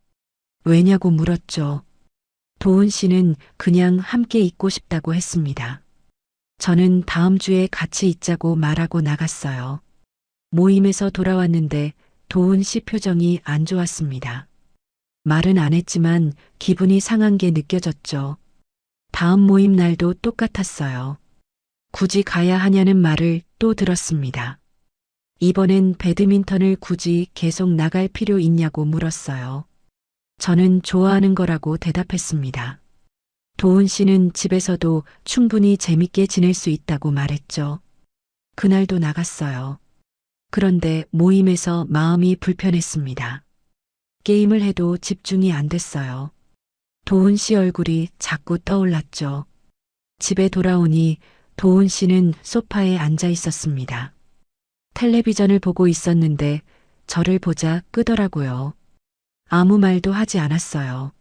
왜냐고 물었죠. 도훈 씨는 그냥 함께 있고 싶다고 했습니다. 저는 다음 주에 같이 있자고 말하고 나갔어요. 모임에서 돌아왔는데 도훈 씨 표정이 안 좋았습니다. 말은 안 했지만 기분이 상한 게 느껴졌죠. 다음 모임 날도 똑같았어요. 굳이 가야 하냐는 말을 또 들었습니다. 이번엔 배드민턴을 굳이 계속 나갈 필요 있냐고 물었어요. 저는 좋아하는 거라고 대답했습니다. 도훈 씨는 집에서도 충분히 재밌게 지낼 수 있다고 말했죠. 그날도 나갔어요. 그런데 모임에서 마음이 불편했습니다. 게임을 해도 집중이 안 됐어요. 도훈 씨 얼굴이 자꾸 떠올랐죠. 집에 돌아오니 도훈 씨는 소파에 앉아 있었습니다. 텔레비전을 보고 있었는데 저를 보자 끄더라고요. 아무 말도 하지 않았어요.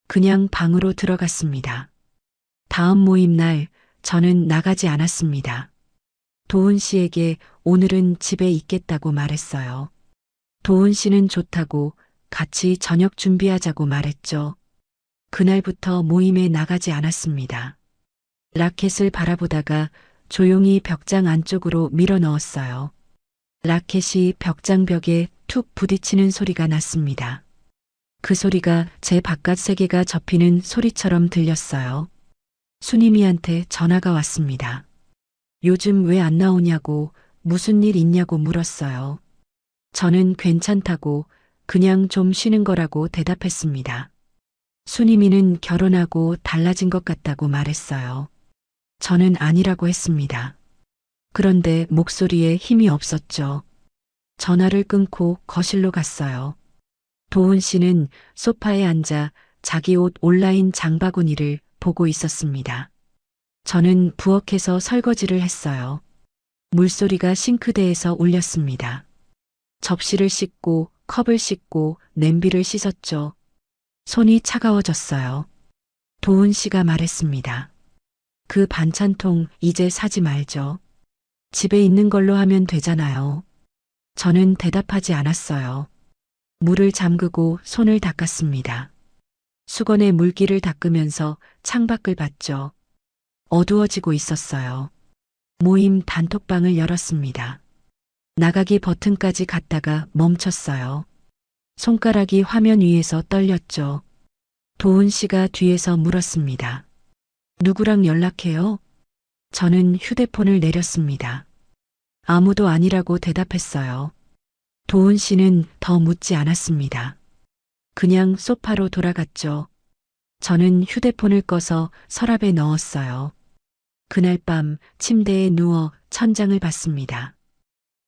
그냥 방으로 들어갔습니다. 다음 모임 날 저는 나가지 않았습니다. 도훈 씨에게 오늘은 집에 있겠다고 말했어요. 도훈 씨는 좋다고 같이 저녁 준비하자고 말했죠. 그날부터 모임에 나가지 않았습니다. 라켓을 바라보다가 조용히 벽장 안쪽으로 밀어 넣었어요. 라켓이 벽장벽에 툭 부딪히는 소리가 났습니다. 그 소리가 제 바깥 세계가 접히는 소리처럼 들렸어요. 수님이한테 전화가 왔습니다. 요즘 왜 안 나오냐고 무슨 일 있냐고 물었어요. 저는 괜찮다고 그냥 좀 쉬는 거라고 대답했습니다. 수님이는 결혼하고 달라진 것 같다고 말했어요. 저는 아니라고 했습니다. 그런데 목소리에 힘이 없었죠. 전화를 끊고 거실로 갔어요. 도훈 씨는 소파에 앉아 자기 옷 온라인 장바구니를 보고 있었습니다. 저는 부엌에서 설거지를 했어요. 물소리가 싱크대에서 울렸습니다. 접시를 씻고 컵을 씻고 냄비를 씻었죠. 손이 차가워졌어요. 도훈 씨가 말했습니다. 그 반찬통 이제 사지 말죠. 집에 있는 걸로 하면 되잖아요. 저는 대답하지 않았어요. 물을 잠그고 손을 닦았습니다. 수건에 물기를 닦으면서 창밖을 봤죠. 어두워지고 있었어요. 모임 단톡방을 열었습니다. 나가기 버튼까지 갔다가 멈췄어요. 손가락이 화면 위에서 떨렸죠. 도훈 씨가 뒤에서 물었습니다. 누구랑 연락해요? 저는 휴대폰을 내렸습니다. 아무도 아니라고 대답했어요. 도훈 씨는 더 묻지 않았습니다. 그냥 소파로 돌아갔죠. 저는 휴대폰을 꺼서 서랍에 넣었어요. 그날 밤 침대에 누워 천장을 봤습니다.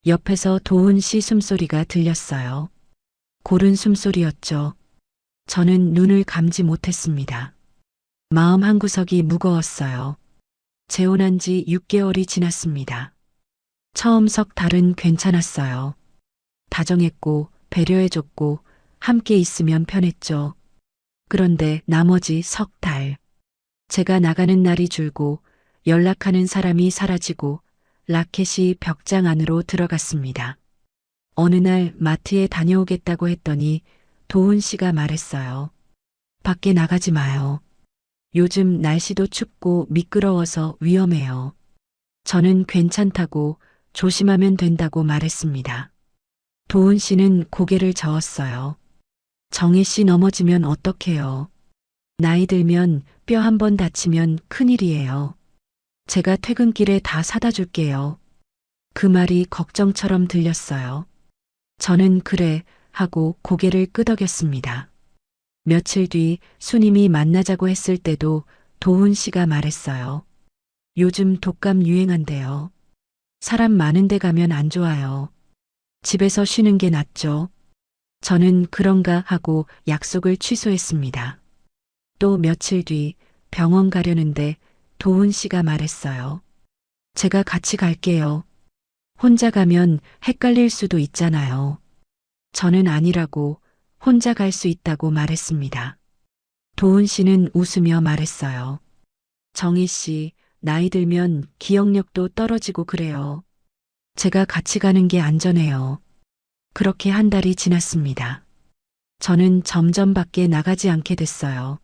옆에서 도훈 씨 숨소리가 들렸어요. 고른 숨소리였죠. 저는 눈을 감지 못했습니다. 마음 한구석이 무거웠어요. 재혼한 지 6개월이 지났습니다. 처음 석 달은 괜찮았어요. 다정했고 배려해줬고 함께 있으면 편했죠. 그런데 나머지 석 달. 제가 나가는 날이 줄고 연락하는 사람이 사라지고 라켓이 벽장 안으로 들어갔습니다. 어느 날 마트에 다녀오겠다고 했더니 도훈 씨가 말했어요. 밖에 나가지 마요. 요즘 날씨도 춥고 미끄러워서 위험해요. 저는 괜찮다고 조심하면 된다고 말했습니다. 도훈 씨는 고개를 저었어요. 정혜 씨 넘어지면 어떡해요. 나이 들면 뼈 한 번 다치면 큰일이에요. 제가 퇴근길에 다 사다 줄게요. 그 말이 걱정처럼 들렸어요. 저는 그래 하고 고개를 끄덕였습니다. 며칠 뒤 수님이 만나자고 했을 때도 도훈 씨가 말했어요. 요즘 독감 유행한대요. 사람 많은 데 가면 안 좋아요. 집에서 쉬는 게 낫죠. 저는 그런가 하고 약속을 취소했습니다. 또 며칠 뒤 병원 가려는데 도훈 씨가 말했어요. 제가 같이 갈게요. 혼자 가면 헷갈릴 수도 있잖아요. 저는 아니라고 혼자 갈 수 있다고 말했습니다. 도훈 씨는 웃으며 말했어요. 정희 씨, 나이 들면 기억력도 떨어지고 그래요. 제가 같이 가는 게 안전해요. 그렇게 한 달이 지났습니다. 저는 점점 밖에 나가지 않게 됐어요.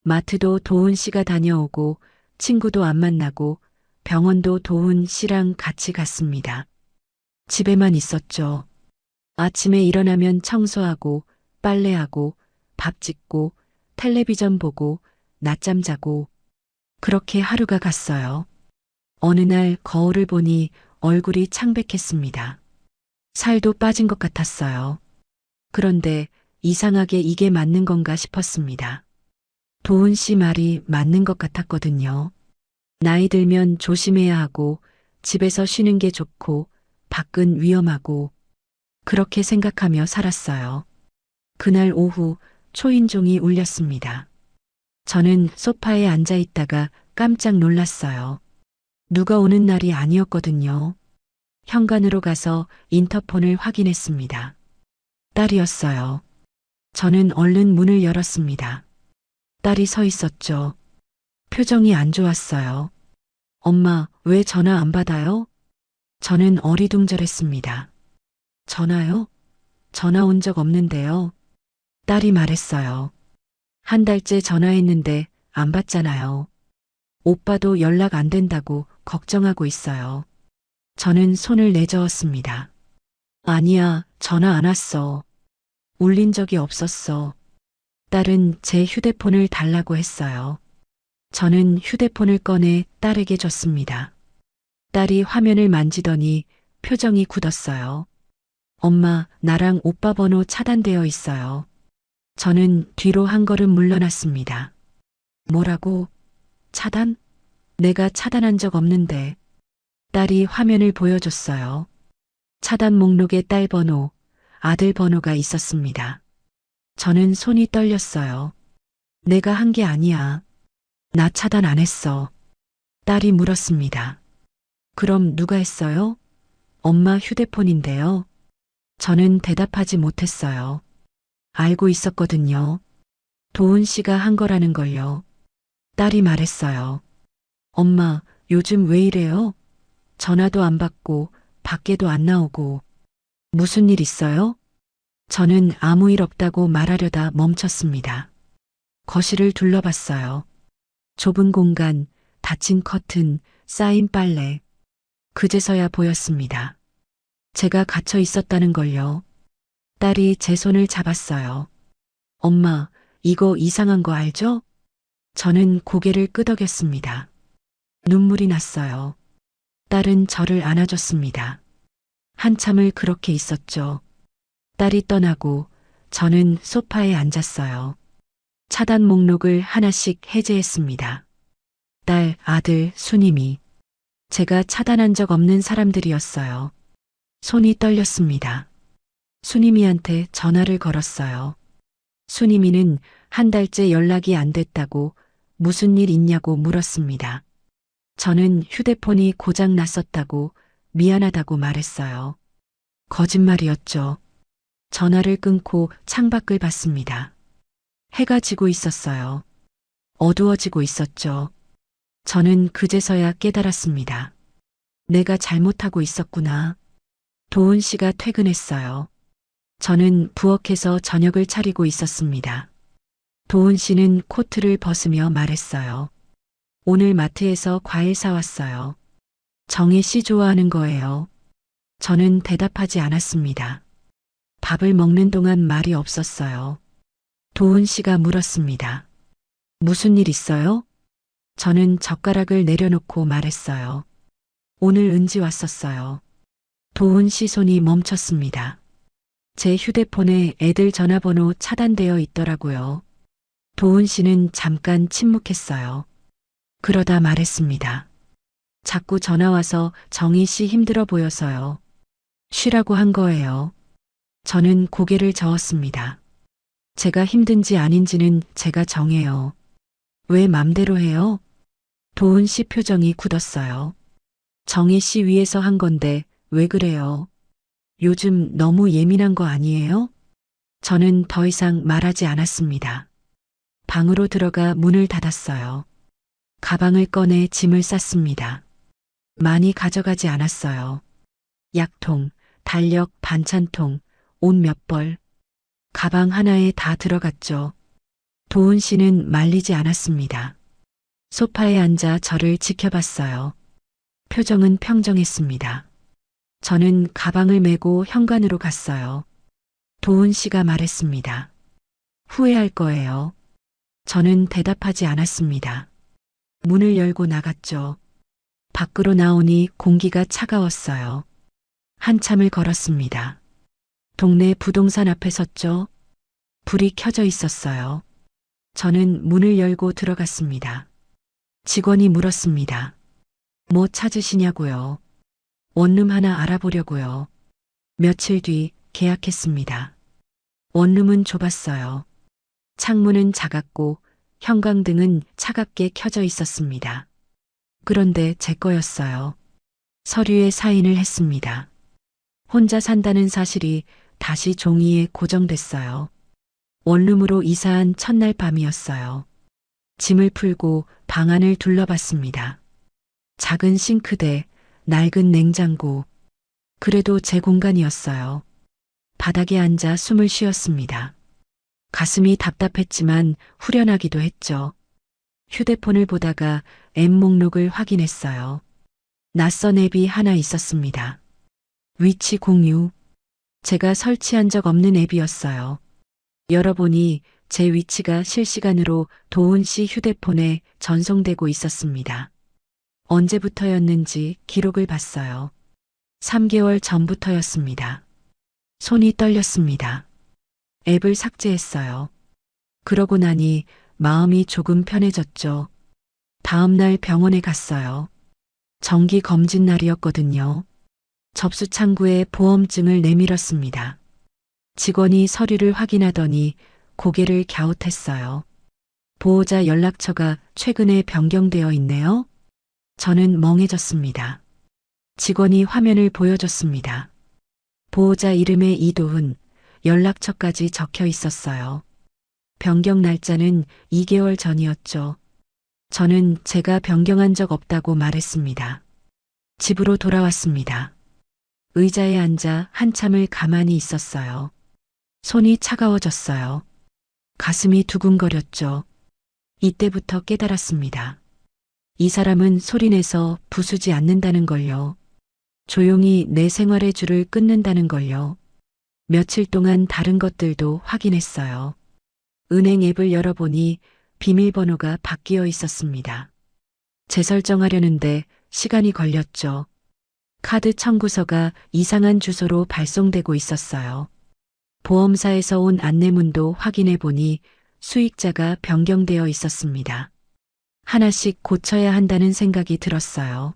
마트도 도훈 씨가 다녀오고 친구도 안 만나고 병원도 도훈 씨랑 같이 갔습니다. 집에만 있었죠. 아침에 일어나면 청소하고 빨래하고 밥 짓고 텔레비전 보고 낮잠 자고 그렇게 하루가 갔어요. 어느 날 거울을 보니 얼굴이 창백했습니다. 살도 빠진 것 같았어요. 그런데 이상하게 이게 맞는 건가 싶었습니다. 도훈 씨 말이 맞는 것 같았거든요. 나이 들면 조심해야 하고 집에서 쉬는 게 좋고 밖은 위험하고 그렇게 생각하며 살았어요. 그날 오후 초인종이 울렸습니다. 저는 소파에 앉아 있다가 깜짝 놀랐어요. 누가 오는 날이 아니었거든요. 현관으로 가서 인터폰을 확인했습니다. 딸이었어요. 저는 얼른 문을 열었습니다. 딸이 서 있었죠. 표정이 안 좋았어요. 엄마, 왜 전화 안 받아요? 저는 어리둥절했습니다. 전화요? 전화 온 적 없는데요. 딸이 말했어요. 한 달째 전화했는데 안 받잖아요. 오빠도 연락 안 된다고 걱정하고 있어요. 저는 손을 내저었습니다. 아니야, 전화 안 왔어. 울린 적이 없었어. 딸은 제 휴대폰을 달라고 했어요. 저는 휴대폰을 꺼내 딸에게 줬습니다. 딸이 화면을 만지더니 표정이 굳었어요. 엄마, 나랑 오빠 번호 차단되어 있어요. 저는 뒤로 한 걸음 물러났습니다. 뭐라고? 차단? 내가 차단한 적 없는데. 딸이 화면을 보여줬어요. 차단 목록에 딸 번호, 아들 번호가 있었습니다. 저는 손이 떨렸어요. 내가 한 게 아니야. 나 차단 안 했어. 딸이 물었습니다. 그럼 누가 했어요? 엄마 휴대폰인데요. 저는 대답하지 못했어요. 알고 있었거든요. 도훈 씨가 한 거라는 걸요. 딸이 말했어요. 엄마, 요즘 왜 이래요? 전화도 안 받고 밖에도 안 나오고. 무슨 일 있어요? 저는 아무 일 없다고 말하려다 멈췄습니다. 거실을 둘러봤어요. 좁은 공간, 닫힌 커튼, 쌓인 빨래. 그제서야 보였습니다. 제가 갇혀 있었다는 걸요. 딸이 제 손을 잡았어요. 엄마, 이거 이상한 거 알죠? 저는 고개를 끄덕였습니다. 눈물이 났어요. 딸은 저를 안아줬습니다. 한참을 그렇게 있었죠. 딸이 떠나고 저는 소파에 앉았어요. 차단 목록을 하나씩 해제했습니다. 딸, 아들, 수님이. 제가 차단한 적 없는 사람들이었어요. 손이 떨렸습니다. 수님이한테 전화를 걸었어요. 수님이는 한 달째 연락이 안 됐다고 무슨 일 있냐고 물었습니다. 저는 휴대폰이 고장 났었다고 미안하다고 말했어요. 거짓말이었죠. 전화를 끊고 창밖을 봤습니다. 해가 지고 있었어요. 어두워지고 있었죠. 저는 그제서야 깨달았습니다. 내가 잘못하고 있었구나. 도훈 씨가 퇴근했어요. 저는 부엌에서 저녁을 차리고 있었습니다. 도훈 씨는 코트를 벗으며 말했어요. 오늘 마트에서 과일 사왔어요. 정혜 씨 좋아하는 거예요. 저는 대답하지 않았습니다. 밥을 먹는 동안 말이 없었어요. 도훈 씨가 물었습니다. 무슨 일 있어요? 저는 젓가락을 내려놓고 말했어요. 오늘 은지 왔었어요. 도훈 씨 손이 멈췄습니다. 제 휴대폰에 애들 전화번호 차단되어 있더라고요. 도훈 씨는 잠깐 침묵했어요. 그러다 말했습니다. 자꾸 전화 와서 정희 씨 힘들어 보여서요. 쉬라고 한 거예요. 저는 고개를 저었습니다. 제가 힘든지 아닌지는 제가 정해요. 왜 맘대로 해요? 도훈 씨 표정이 굳었어요. 정희 씨 위해서 한 건데 왜 그래요? 요즘 너무 예민한 거 아니에요? 저는 더 이상 말하지 않았습니다. 방으로 들어가 문을 닫았어요. 가방을 꺼내 짐을 쌌습니다. 많이 가져가지 않았어요. 약통, 달력, 반찬통, 옷 몇 벌. 가방 하나에 다 들어갔죠. 도훈 씨는 말리지 않았습니다. 소파에 앉아 저를 지켜봤어요. 표정은 평정했습니다. 저는 가방을 메고 현관으로 갔어요. 도훈 씨가 말했습니다. 후회할 거예요. 저는 대답하지 않았습니다. 문을 열고 나갔죠. 밖으로 나오니 공기가 차가웠어요. 한참을 걸었습니다. 동네 부동산 앞에 섰죠. 불이 켜져 있었어요. 저는 문을 열고 들어갔습니다. 직원이 물었습니다. 뭐 찾으시냐고요? 원룸 하나 알아보려고요. 며칠 뒤 계약했습니다. 원룸은 좁았어요. 창문은 작았고 형광등은 차갑게 켜져 있었습니다. 그런데 제 거였어요. 서류에 사인을 했습니다. 혼자 산다는 사실이 다시 종이에 고정됐어요. 원룸으로 이사한 첫날 밤이었어요. 짐을 풀고 방 안을 둘러봤습니다. 작은 싱크대, 낡은 냉장고. 그래도 제 공간이었어요. 바닥에 앉아 숨을 쉬었습니다. 가슴이 답답했지만 후련하기도 했죠. 휴대폰을 보다가 앱 목록을 확인했어요. 낯선 앱이 하나 있었습니다. 위치 공유. 제가 설치한 적 없는 앱이었어요. 열어보니 제 위치가 실시간으로 도훈 씨 휴대폰에 전송되고 있었습니다. 언제부터였는지 기록을 봤어요. 3개월 전부터였습니다. 손이 떨렸습니다. 앱을 삭제했어요. 그러고 나니 마음이 조금 편해졌죠. 다음 날 병원에 갔어요. 정기 검진 날이었거든요. 접수 창구에 보험증을 내밀었습니다. 직원이 서류를 확인하더니 고개를 갸웃했어요. 보호자 연락처가 최근에 변경되어 있네요. 저는 멍해졌습니다. 직원이 화면을 보여줬습니다. 보호자 이름에 이도훈, 연락처까지 적혀 있었어요. 변경 날짜는 2개월 전이었죠. 저는 제가 변경한 적 없다고 말했습니다. 집으로 돌아왔습니다. 의자에 앉아 한참을 가만히 있었어요. 손이 차가워졌어요. 가슴이 두근거렸죠. 이때부터 깨달았습니다. 이 사람은 소리내서 부수지 않는다는 걸요. 조용히 내 생활의 줄을 끊는다는 걸요. 며칠 동안 다른 것들도 확인했어요. 은행 앱을 열어보니 비밀번호가 바뀌어 있었습니다. 재설정하려는데 시간이 걸렸죠. 카드 청구서가 이상한 주소로 발송되고 있었어요. 보험사에서 온 안내문도 확인해 보니 수익자가 변경되어 있었습니다. 하나씩 고쳐야 한다는 생각이 들었어요.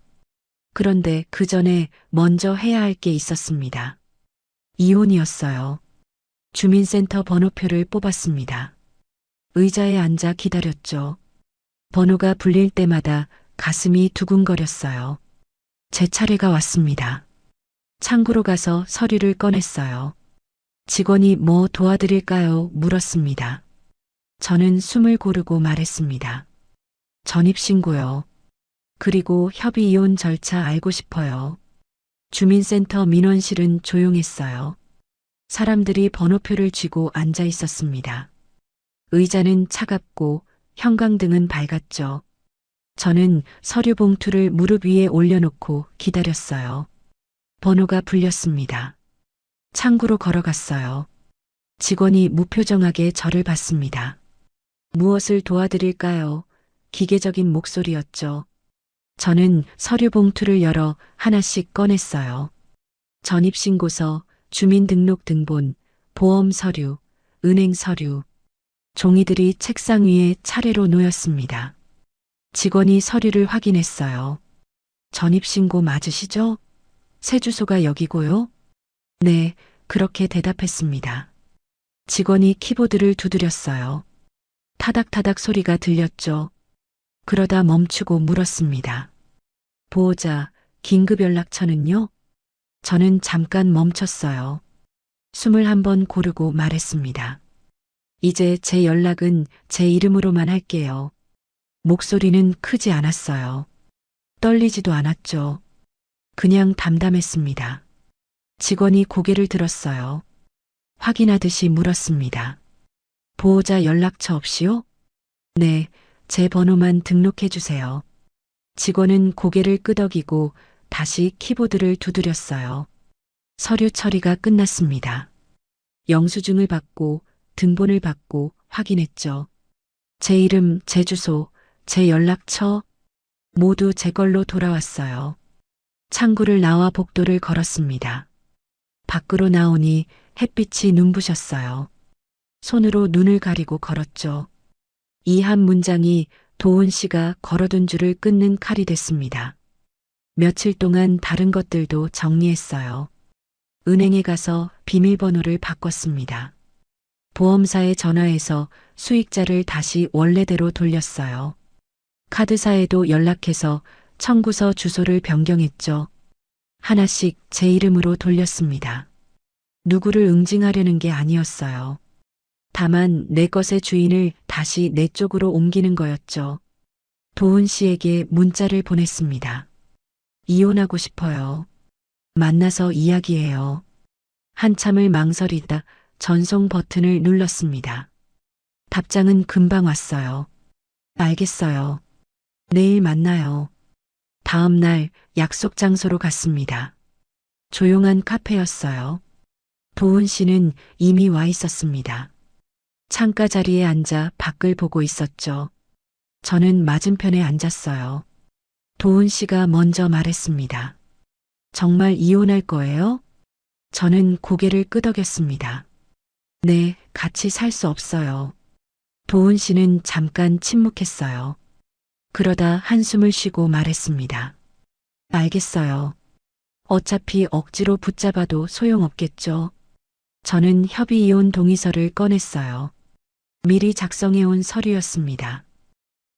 그런데 그 전에 먼저 해야 할 게 있었습니다. 이혼이었어요. 주민센터 번호표를 뽑았습니다. 의자에 앉아 기다렸죠. 번호가 불릴 때마다 가슴이 두근거렸어요. 제 차례가 왔습니다. 창구로 가서 서류를 꺼냈어요. 직원이 뭐 도와드릴까요? 물었습니다. 저는 숨을 고르고 말했습니다. 전입신고요. 그리고 협의 이혼 절차 알고 싶어요. 주민센터 민원실은 조용했어요. 사람들이 번호표를 쥐고 앉아 있었습니다. 의자는 차갑고 형광등은 밝았죠. 저는 서류 봉투를 무릎 위에 올려놓고 기다렸어요. 번호가 불렸습니다. 창구로 걸어갔어요. 직원이 무표정하게 저를 봤습니다. 무엇을 도와드릴까요? 기계적인 목소리였죠. 저는 서류 봉투를 열어 하나씩 꺼냈어요. 전입신고서, 주민등록등본, 보험 서류, 은행 서류. 종이들이 책상 위에 차례로 놓였습니다. 직원이 서류를 확인했어요. 전입신고 맞으시죠? 새 주소가 여기고요. 네, 그렇게 대답했습니다. 직원이 키보드를 두드렸어요. 타닥타닥 소리가 들렸죠. 그러다 멈추고 물었습니다. 보호자, 긴급 연락처는요? 저는 잠깐 멈췄어요. 숨을 한번 고르고 말했습니다. 이제 제 연락은 제 이름으로만 할게요. 목소리는 크지 않았어요. 떨리지도 않았죠. 그냥 담담했습니다. 직원이 고개를 들었어요. 확인하듯이 물었습니다. 보호자 연락처 없이요? 네, 제 번호만 등록해 주세요. 직원은 고개를 끄덕이고 다시 키보드를 두드렸어요. 서류 처리가 끝났습니다. 영수증을 받고 등본을 받고 확인했죠. 제 이름, 제 주소, 제 연락처 모두 제 걸로 돌아왔어요. 창구를 나와 복도를 걸었습니다. 밖으로 나오니 햇빛이 눈부셨어요. 손으로 눈을 가리고 걸었죠. 이 한 문장이 도훈 씨가 걸어둔 줄을 끊는 칼이 됐습니다. 며칠 동안 다른 것들도 정리했어요. 은행에 가서 비밀번호를 바꿨습니다. 보험사에 전화해서 수익자를 다시 원래대로 돌렸어요. 카드사에도 연락해서 청구서 주소를 변경했죠. 하나씩 제 이름으로 돌렸습니다. 누구를 응징하려는 게 아니었어요. 다만 내 것의 주인을 다시 내 쪽으로 옮기는 거였죠. 도훈 씨에게 문자를 보냈습니다. 이혼하고 싶어요. 만나서 이야기해요. 한참을 망설이다 전송 버튼을 눌렀습니다. 답장은 금방 왔어요. 알겠어요. 내일 만나요. 다음 날 약속 장소로 갔습니다. 조용한 카페였어요. 도훈 씨는 이미 와 있었습니다. 창가 자리에 앉아 밖을 보고 있었죠. 저는 맞은편에 앉았어요. 도훈 씨가 먼저 말했습니다. 정말 이혼할 거예요? 저는 고개를 끄덕였습니다. 네, 같이 살 수 없어요. 도훈 씨는 잠깐 침묵했어요. 그러다 한숨을 쉬고 말했습니다. 알겠어요. 어차피 억지로 붙잡아도 소용없겠죠. 저는 협의 이혼 동의서를 꺼냈어요. 미리 작성해온 서류였습니다.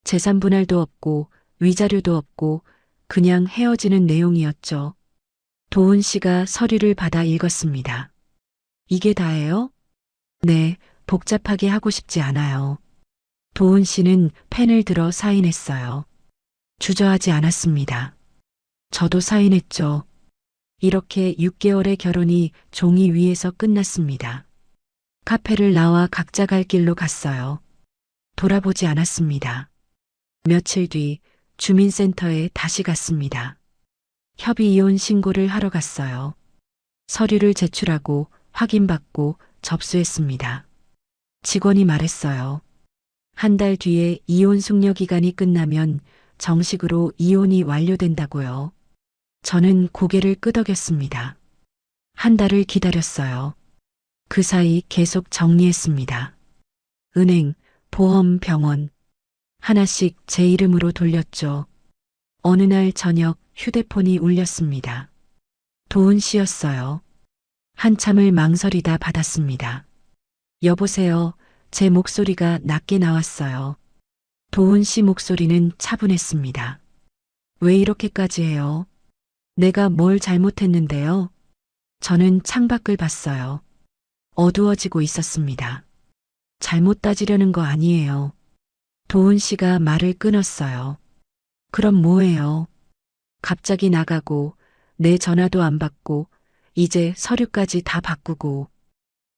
재산 분할도 없고 위자료도 없고 그냥 헤어지는 내용이었죠. 도훈 씨가 서류를 받아 읽었습니다. 이게 다예요? 네, 복잡하게 하고 싶지 않아요. 도훈 씨는 펜을 들어 사인했어요. 주저하지 않았습니다. 저도 사인했죠. 이렇게 6개월의 결혼이 종이 위에서 끝났습니다. 카페를 나와 각자 갈 길로 갔어요. 돌아보지 않았습니다. 며칠 뒤 주민센터에 다시 갔습니다. 협의 이혼 신고를 하러 갔어요. 서류를 제출하고 확인받고 접수했습니다. 직원이 말했어요. 한 달 뒤에 이혼 숙려 기간이 끝나면 정식으로 이혼이 완료된다고요. 저는 고개를 끄덕였습니다. 한 달을 기다렸어요. 그 사이 계속 정리했습니다. 은행, 보험, 병원. 하나씩 제 이름으로 돌렸죠. 어느 날 저녁 휴대폰이 울렸습니다. 도훈 씨였어요. 한참을 망설이다 받았습니다. 여보세요. 제 목소리가 낮게 나왔어요. 도훈 씨 목소리는 차분했습니다. 왜 이렇게까지 해요? 내가 뭘 잘못했는데요? 저는 창밖을 봤어요. 어두워지고 있었습니다. 잘못 따지려는 거 아니에요. 도훈 씨가 말을 끊었어요. 그럼 뭐예요? 갑자기 나가고 내 전화도 안 받고 이제 서류까지 다 바꾸고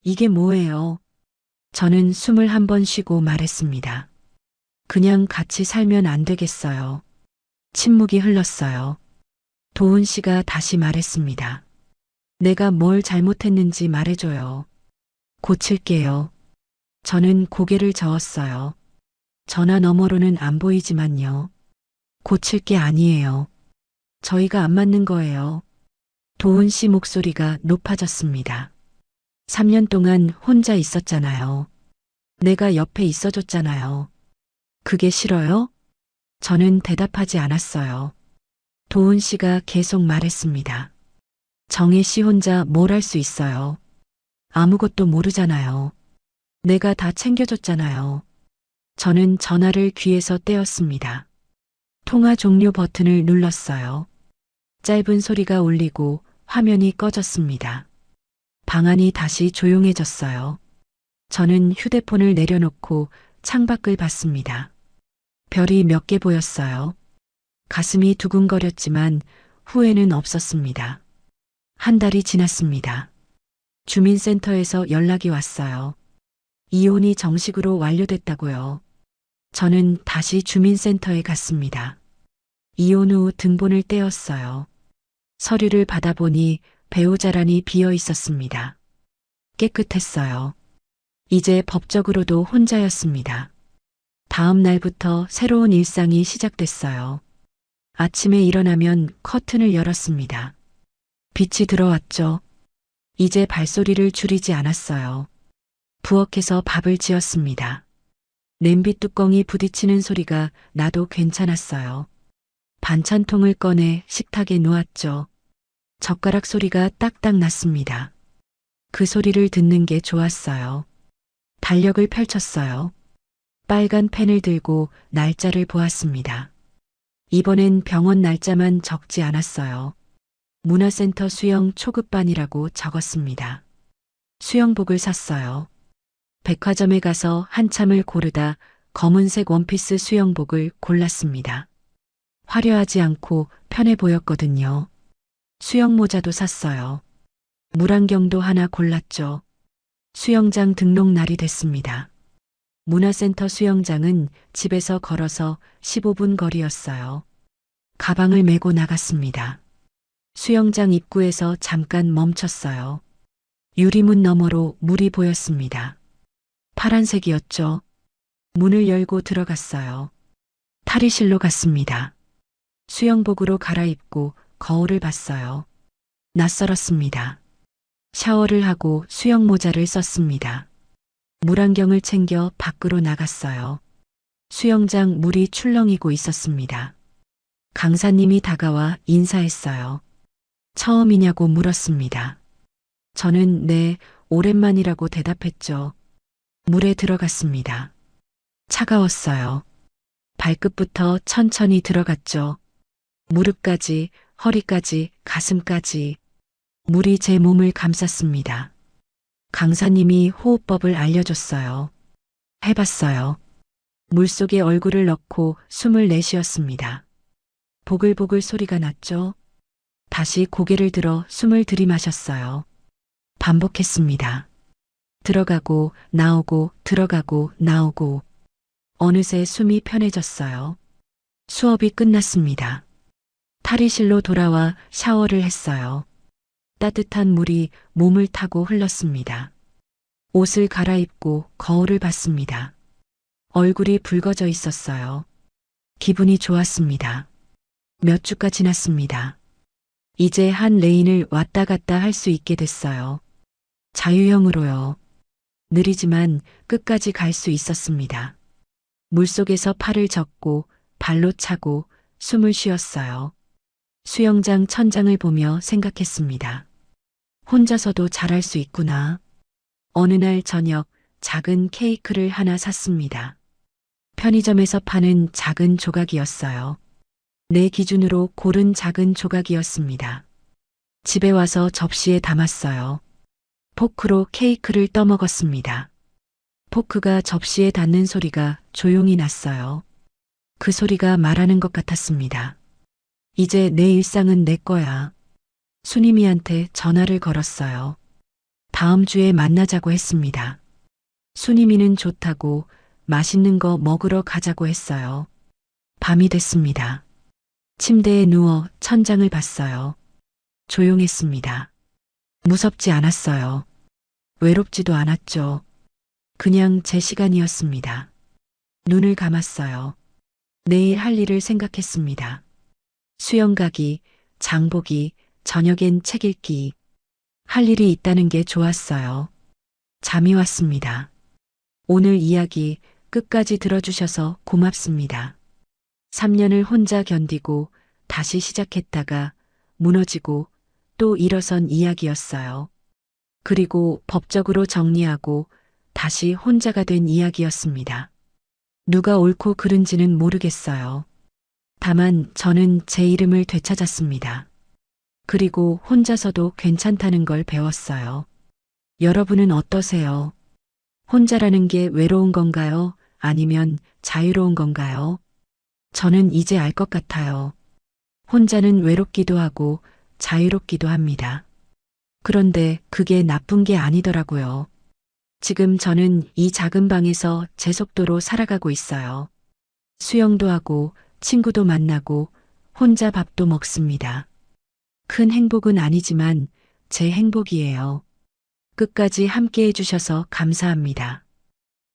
이게 뭐예요? 저는 숨을 한 번 쉬고 말했습니다. 그냥 같이 살면 안 되겠어요. 침묵이 흘렀어요. 도훈 씨가 다시 말했습니다. 내가 뭘 잘못했는지 말해줘요. 고칠게요. 저는 고개를 저었어요. 전화 너머로는 안 보이지만요. 고칠 게 아니에요. 저희가 안 맞는 거예요. 도훈 씨 목소리가 높아졌습니다. 3년 동안 혼자 있었잖아요. 내가 옆에 있어줬잖아요. 그게 싫어요? 저는 대답하지 않았어요. 도훈 씨가 계속 말했습니다. 정혜 씨 혼자 뭘 할 수 있어요. 아무것도 모르잖아요. 내가 다 챙겨줬잖아요. 저는 전화를 귀에서 떼었습니다. 통화 종료 버튼을 눌렀어요. 짧은 소리가 울리고 화면이 꺼졌습니다. 방 안이 다시 조용해졌어요. 저는 휴대폰을 내려놓고 창밖을 봤습니다. 별이 몇 개 보였어요. 가슴이 두근거렸지만 후회는 없었습니다. 한 달이 지났습니다. 주민센터에서 연락이 왔어요. 이혼이 정식으로 완료됐다고요. 저는 다시 주민센터에 갔습니다. 이혼 후 등본을 떼었어요. 서류를 받아보니 배우자란이 비어 있었습니다. 깨끗했어요. 이제 법적으로도 혼자였습니다. 다음 날부터 새로운 일상이 시작됐어요. 아침에 일어나면 커튼을 열었습니다. 빛이 들어왔죠. 이제 발소리를 줄이지 않았어요. 부엌에서 밥을 지었습니다. 냄비 뚜껑이 부딪히는 소리가 나도 괜찮았어요. 반찬통을 꺼내 식탁에 놓았죠. 젓가락 소리가 딱딱 났습니다. 그 소리를 듣는 게 좋았어요. 달력을 펼쳤어요. 빨간 펜을 들고 날짜를 보았습니다. 이번엔 병원 날짜만 적지 않았어요. 문화센터 수영 초급반이라고 적었습니다. 수영복을 샀어요. 백화점에 가서 한참을 고르다 검은색 원피스 수영복을 골랐습니다. 화려하지 않고 편해 보였거든요. 수영 모자도 샀어요. 물안경도 하나 골랐죠. 수영장 등록 날이 됐습니다. 문화센터 수영장은 집에서 걸어서 15분 거리였어요. 가방을 메고 나갔습니다. 수영장 입구에서 잠깐 멈췄어요. 유리문 너머로 물이 보였습니다. 파란색이었죠. 문을 열고 들어갔어요. 탈의실로 갔습니다. 수영복으로 갈아입고 거울을 봤어요. 낯설었습니다. 샤워를 하고 수영 모자를 썼습니다. 물안경을 챙겨 밖으로 나갔어요. 수영장 물이 출렁이고 있었습니다. 강사님이 다가와 인사했어요. 처음이냐고 물었습니다. 저는 네, 오랜만이라고 대답했죠. 물에 들어갔습니다. 차가웠어요. 발끝부터 천천히 들어갔죠. 무릎까지, 허리까지, 가슴까지. 물이 제 몸을 감쌌습니다. 강사님이 호흡법을 알려줬어요. 해봤어요. 물속에 얼굴을 넣고 숨을 내쉬었습니다. 보글보글 소리가 났죠. 다시 고개를 들어 숨을 들이마셨어요. 반복했습니다. 들어가고 나오고 들어가고 나오고. 어느새 숨이 편해졌어요. 수업이 끝났습니다. 탈의실로 돌아와 샤워를 했어요. 따뜻한 물이 몸을 타고 흘렀습니다. 옷을 갈아입고 거울을 봤습니다. 얼굴이 붉어져 있었어요. 기분이 좋았습니다. 몇 주가 지났습니다. 이제 한 레인을 왔다 갔다 할 수 있게 됐어요. 자유형으로요. 느리지만 끝까지 갈 수 있었습니다. 물속에서 팔을 젓고 발로 차고 숨을 쉬었어요. 수영장 천장을 보며 생각했습니다. 혼자서도 잘할 수 있구나. 어느 날 저녁 작은 케이크를 하나 샀습니다. 편의점에서 파는 작은 조각이었어요. 내 기준으로 고른 작은 조각이었습니다. 집에 와서 접시에 담았어요. 포크로 케이크를 떠먹었습니다. 포크가 접시에 닿는 소리가 조용히 났어요. 그 소리가 말하는 것 같았습니다. 이제 내 일상은 내 거야. 수님이한테 전화를 걸었어요. 다음 주에 만나자고 했습니다. 수님이는 좋다고 맛있는 거 먹으러 가자고 했어요. 밤이 됐습니다. 침대에 누워 천장을 봤어요. 조용했습니다. 무섭지 않았어요. 외롭지도 않았죠. 그냥 제 시간이었습니다. 눈을 감았어요. 내일 할 일을 생각했습니다. 수영 가기, 장보기, 저녁엔 책 읽기. 할 일이 있다는 게 좋았어요. 잠이 왔습니다. 오늘 이야기 끝까지 들어주셔서 고맙습니다. 3년을 혼자 견디고 다시 시작했다가 무너지고 또 일어선 이야기였어요. 그리고 법적으로 정리하고 다시 혼자가 된 이야기였습니다. 누가 옳고 그른지는 모르겠어요. 다만 저는 제 이름을 되찾았습니다. 그리고 혼자서도 괜찮다는 걸 배웠어요. 여러분은 어떠세요? 혼자라는 게 외로운 건가요? 아니면 자유로운 건가요? 저는 이제 알 것 같아요. 혼자는 외롭기도 하고 자유롭기도 합니다. 그런데 그게 나쁜 게 아니더라고요. 지금 저는 이 작은 방에서 제 속도로 살아가고 있어요. 수영도 하고 친구도 만나고 혼자 밥도 먹습니다. 큰 행복은 아니지만 제 행복이에요. 끝까지 함께 해주셔서 감사합니다.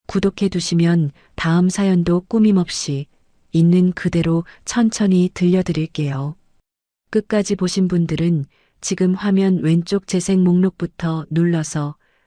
구독해 두시면 다음 사연도 꾸밈없이 있는 그대로 천천히 들려드릴게요. 끝까지 보신 분들은 지금 화면 왼쪽 재생 목록부터 눌러서